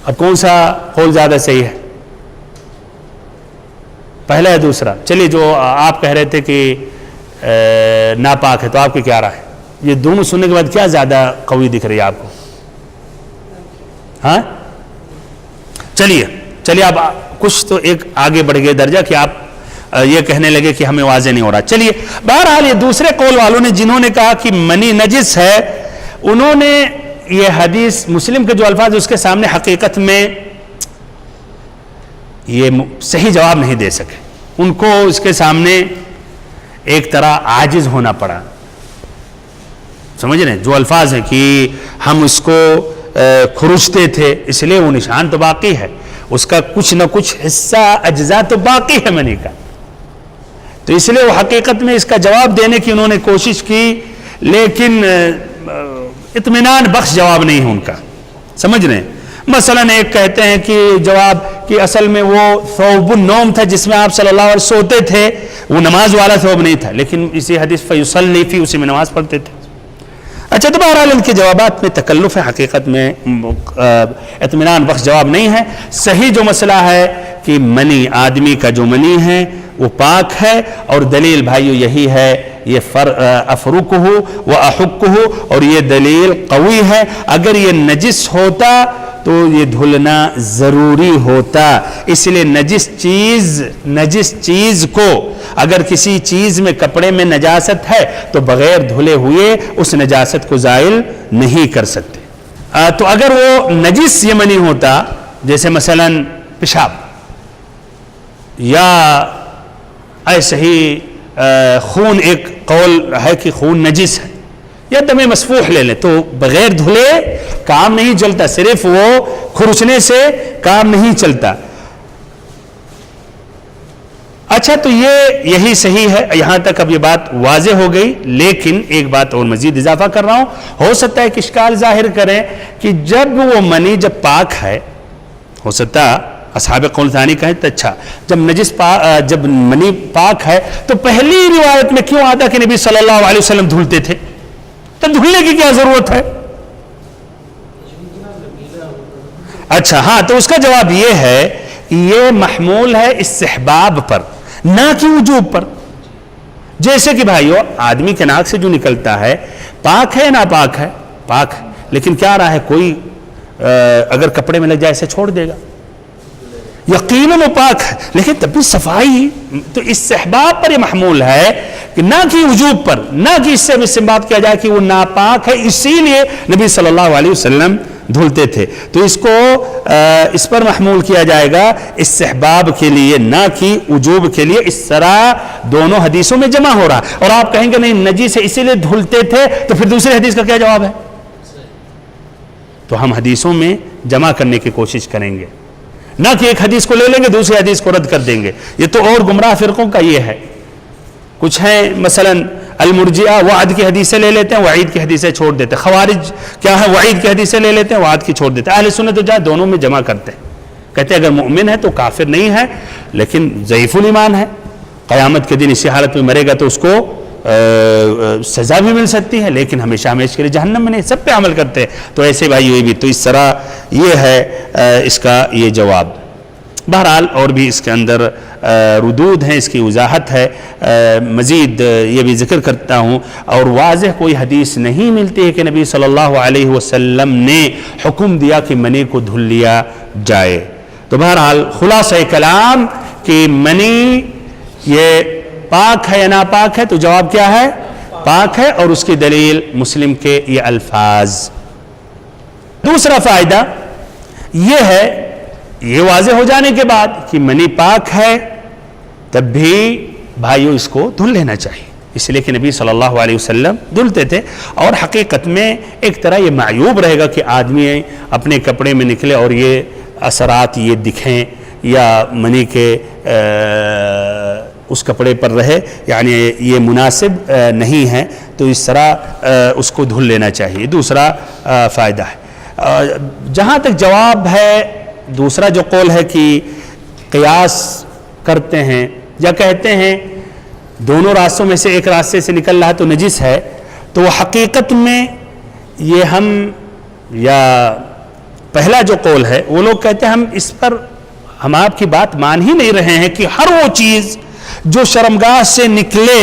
اب کون سا قول زیادہ صحیح ہے، پہلا یا دوسرا؟ چلیے جو آپ کہہ رہے تھے کہ ناپاک ہے، تو آپ کی کیا رائے ہے؟ یہ دونوں سننے کے بعد کیا زیادہ قوی دکھ رہی ہے آپ کو؟ ہاں چلیے آپ کچھ تو ایک آگے بڑھ گئے درجہ کہ آپ یہ کہنے لگے کہ ہمیں واضح نہیں ہو رہا۔ چلیے بہرحال یہ دوسرے قول والوں نے جنہوں نے کہا کہ منی نجس ہے، انہوں نے یہ حدیث مسلم کے جو الفاظ اس کے سامنے حقیقت میں یہ صحیح جواب نہیں دے سکے، ان کو اس کے سامنے ایک طرح عاجز ہونا پڑا۔ سمجھ رہے ہیں جو الفاظ ہیں کہ ہم اس کو کھرچتے تھے، اس لیے وہ نشان تو باقی ہے، اس کا کچھ نہ کچھ حصہ اجزاء تو باقی ہے منی کا، تو اس لیے وہ حقیقت میں اس کا جواب دینے کی انہوں نے کوشش کی، لیکن اطمینان بخش جواب نہیں ہے ان کا۔ سمجھ رہے ہیں؟ مثلا ایک کہتے ہیں کہ جواب کہ اصل میں وہ ثوب النوم تھا جس میں آپ صلی اللہ علیہ وسلم سوتے تھے، وہ نماز والا ثوب نہیں تھا، لیکن اسی حدیث فیصلی فی، اسی میں نماز پڑھتے تھے۔ اچھا تو بہرحال ان کے جوابات میں تکلف ہے، حقیقت میں اطمینان بخش جواب نہیں ہے۔ صحیح جو مسئلہ ہے کہ منی، آدمی کا جو منی ہے وہ پاک ہے، اور دلیل بھائیو یہی ہے، یہ افرقہ و احقہ، اور یہ دلیل قوی ہے۔ اگر یہ نجس ہوتا تو یہ دھلنا ضروری ہوتا، اس لیے نجس چیز کو اگر کسی چیز میں کپڑے میں نجاست ہے تو بغیر دھلے ہوئے اس نجاست کو زائل نہیں کر سکتے۔ تو اگر وہ نجس یہ منی ہوتا، جیسے مثلا پیشاب، یا ایسے ہی خون، ایک قول ہے کہ خون نجس ہے، یا دم مسفوح لے لیں، تو بغیر دھلے کام نہیں چلتا، صرف وہ کھرچنے سے کام نہیں چلتا۔ اچھا تو یہی صحیح ہے، یہاں تک اب یہ بات واضح ہو گئی، لیکن ایک بات اور مزید اضافہ کر رہا ہوں، ہو سکتا ہے کہ اشکال ظاہر کریں کہ جب وہ منی جب پاک ہے، ہو سکتا اصحاب قول ثانی کہیں تو اچھا، جب منی پاک ہے تو پہلی روایت میں کیوں آتا کہ نبی صلی اللہ علیہ وسلم دھلتے تھے؟ تو دھلنے کی کیا ضرورت ہے؟ اچھا ہاں، تو اس کا جواب یہ ہے کہ یہ محمول ہے استحباب پر، نہ کہ وجوب پر۔ جیسے کہ بھائیو آدمی کے ناک سے جو نکلتا ہے پاک ہے نا پاک ہے؟ پاک ہے، لیکن کیا رہا ہے، کوئی اگر کپڑے میں لگ جائے اسے چھوڑ دے گا، یقیناً وہ پاک ہے، لیکن تب بھی صفائی، تو استحباب پر یہ محمول ہے کہ نہ کہ وجوب پر، نہ کہ اس سے استنباط کیا جائے کہ وہ ناپاک ہے اسی لیے نبی صلی اللہ علیہ وسلم دھلتے تھے، تو اس کو اس پر محمول کیا جائے گا استحباب کے لیے، نہ کہ وجوب کے لیے۔ اس طرح دونوں حدیثوں میں جمع ہو رہا، اور آپ کہیں گے نہیں نجس ہے اسی لیے دھلتے تھے، تو پھر دوسری حدیث کا کیا جواب ہے؟ تو ہم حدیثوں میں جمع کرنے کی کوشش کریں گے، نہ کہ ایک حدیث کو لے لیں گے دوسری حدیث کو رد کر دیں گے۔ یہ تو اور گمراہ فرقوں کا یہ ہے، کچھ ہیں مثلا المرجئہ وعد کی حدیثیں لے لیتے ہیں، وعید کی حدیثیں چھوڑ دیتے ہیں. خوارج کیا ہے؟ وعید کی حدیثیں لے لیتے ہیں، وعد کی چھوڑ دیتے ہیں. اہل سنت و جماعت دونوں میں جمع کرتے ہیں، کہتے ہیں اگر مؤمن ہے تو کافر نہیں ہے لیکن ضعیف الایمان ہے، قیامت کے دن اسی حالت میں مرے گا تو اس کو سزا بھی مل سکتی ہے لیکن ہمیشہ ہمیشہ کے لیے جہنم میں نہیں. سب پہ عمل کرتے ہیں. تو ایسے بھائی ہوئی بھی تو اس طرح یہ ہے اس کا یہ جواب. بہرحال اور بھی اس کے اندر ردود ہیں، اس کی وضاحت ہے. مزید یہ بھی ذکر کرتا ہوں، اور واضح کوئی حدیث نہیں ملتی ہے کہ نبی صلی اللہ علیہ وسلم نے حکم دیا کہ منی کو دھل لیا جائے. تو بہرحال خلاصہ کلام کہ منی یہ پاک ہے یا ناپاک ہے، تو جواب کیا ہے؟ پاک ہے، اور اس کی دلیل مسلم کے یہ الفاظ. دوسرا فائدہ یہ ہے، یہ واضح ہو جانے کے بعد کہ منی پاک ہے تب بھی بھائیو اس کو دھل لینا چاہیے، اس لیے کہ نبی صلی اللہ علیہ وسلم دھلتے تھے. اور حقیقت میں ایک طرح یہ معیوب رہے گا کہ آدمی اپنے کپڑے میں نکلے اور یہ اثرات یہ دکھیں یا منی کے اس کپڑے پر رہے، یعنی یہ مناسب نہیں ہے. تو اس طرح اس کو دھل لینا چاہیے. دوسرا فائدہ ہے. جہاں تک جواب ہے، دوسرا جو قول ہے کہ قیاس کرتے ہیں یا کہتے ہیں دونوں راستوں میں سے ایک راستے سے نکل رہا ہے تو نجس ہے، تو وہ حقیقت میں یہ ہم یا پہلا جو قول ہے وہ لوگ کہتے ہیں ہم آپ کی بات مان ہی نہیں رہے ہیں کہ ہر وہ چیز جو شرمگاہ سے نکلے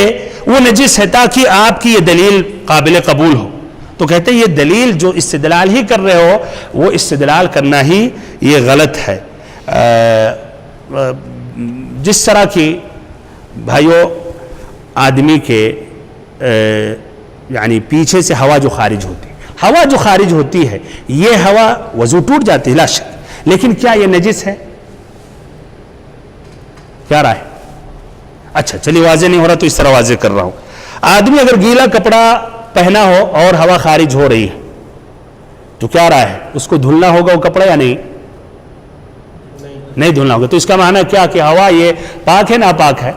وہ نجس ہے تاکہ آپ کی یہ دلیل قابل قبول ہو. تو کہتے ہیں یہ دلیل جو استدلال ہی کر رہے ہو وہ استدلال کرنا ہی یہ غلط ہے. جس طرح کی بھائیو آدمی کے یعنی پیچھے سے ہوا جو خارج ہوتی ہے، ہوا جو خارج ہوتی ہے یہ ہوا وضو ٹوٹ جاتی ہے لا شک، لیکن کیا یہ نجس ہے؟ کیا رائے؟ اچھا چلیے واضح نہیں ہو رہا تو اس طرح واضح کر رہا ہوں. آدمی اگر گیلا کپڑا پہنا ہو اور ہوا خارج ہو رہی ہے تو کیا رائے ہے؟ اس کو دھلنا ہوگا وہ کپڑا یا نہیں دھلنا ہوگا. تو اس کا معنی کیا کہ ہوا یہ پاک ہے ناپاک ہے؟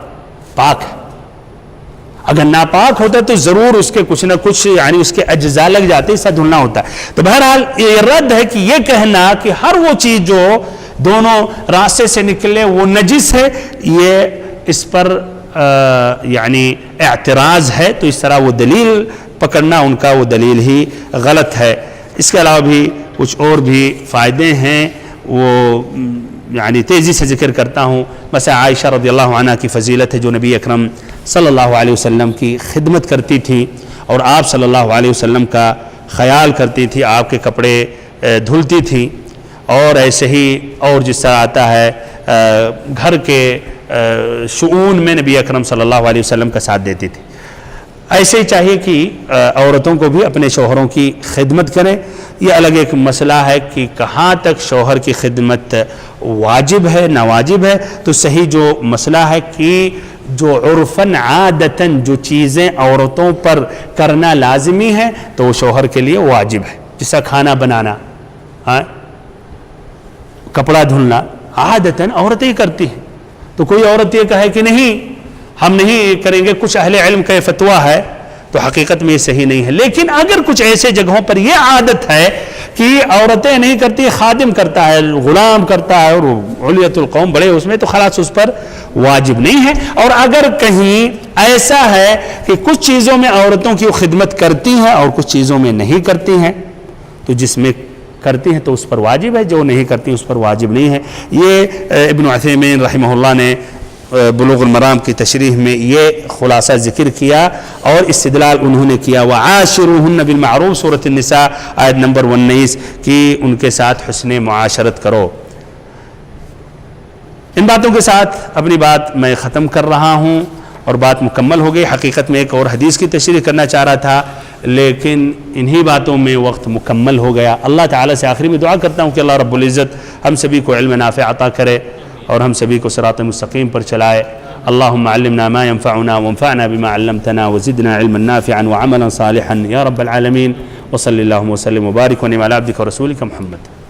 پاک ہے. اگر ناپاک ہوتا ہے تو ضرور اس کے کچھ نہ کچھ یعنی اس کے اجزاء لگ جاتے، اس سے دھلنا ہوتا ہے. تو بہرحال یہ رد ہے کہ یہ کہنا کہ ہر وہ چیز جو دونوں راستے سے نکلے وہ نجس ہے، یہ اس پر یعنی اعتراض ہے. تو اس طرح وہ دلیل پکڑنا ان کا وہ دلیل ہی غلط ہے. اس کے علاوہ بھی کچھ اور بھی فائدے ہیں، وہ یعنی تیزی سے ذکر کرتا ہوں. مثلا عائشہ رضی اللہ عنہ کی فضیلت ہے جو نبی اکرم صلی اللہ علیہ وسلم کی خدمت کرتی تھی اور آپ صلی اللہ علیہ وسلم کا خیال کرتی تھی، آپ کے کپڑے دھلتی تھی. اور ایسے ہی اور جس طرح آتا ہے گھر کے شؤون میں نبی اکرم صلی اللہ علیہ وسلم کا ساتھ دیتی تھی. ایسے ہی چاہیے کہ عورتوں کو بھی اپنے شوہروں کی خدمت کریں. یہ الگ ایک مسئلہ ہے کہ کہاں تک شوہر کی خدمت واجب ہے ناواجب ہے. تو صحیح جو مسئلہ ہے کہ جو عرفاً عادتاً جو چیزیں عورتوں پر کرنا لازمی ہے تو وہ شوہر کے لیے واجب ہے. جیسا کھانا بنانا، کپڑا دھلنا عادتاً عورتیں ہی کرتی ہیں. تو کوئی عورت یہ کہے کہ نہیں ہم نہیں کریں گے، کچھ اہل علم کا فتویٰ ہے، تو حقیقت میں یہ صحیح نہیں ہے. لیکن اگر کچھ ایسے جگہوں پر یہ عادت ہے کہ عورتیں نہیں کرتی، خادم کرتا ہے، غلام کرتا ہے اور علیت القوم بڑے اس میں، تو خلاص اس پر واجب نہیں ہے. اور اگر کہیں ایسا ہے کہ کچھ چیزوں میں عورتوں کی وہ خدمت کرتی ہیں اور کچھ چیزوں میں نہیں کرتی ہیں، تو جس میں کرتی ہیں تو اس پر واجب ہے، جو نہیں کرتی اس پر واجب نہیں ہے. یہ ابن عثیمین رحمہ اللہ نے بلوغ المرام کی تشریح میں یہ خلاصہ ذکر کیا اور استدلال انہوں نے کیا وعاشروہن بالمعروف سورۃ النساء آیت نمبر 19 کہ ان کے ساتھ حسن معاشرت کرو. ان باتوں کے ساتھ اپنی بات میں ختم کر رہا ہوں اور بات مکمل ہو گئی. حقیقت میں ایک اور حدیث کی تشریح کرنا چاہ رہا تھا لیکن انہی باتوں میں وقت مکمل ہو گیا. اللہ تعالیٰ سے آخری میں دعا کرتا ہوں کہ اللہ رب العزت ہم سبھی کو علم نافع عطا کرے اور ہم سبھی کو صراط مستقیم پر چلائے. اللہم علمنا ما ينفعنا وانفعنا بما علمتنا وزدنا علما نافعا وعملا صالحا یا رب العالمین. وصلی اللہم وسلم وبارک ونعم علی عبدک ورسولک محمد.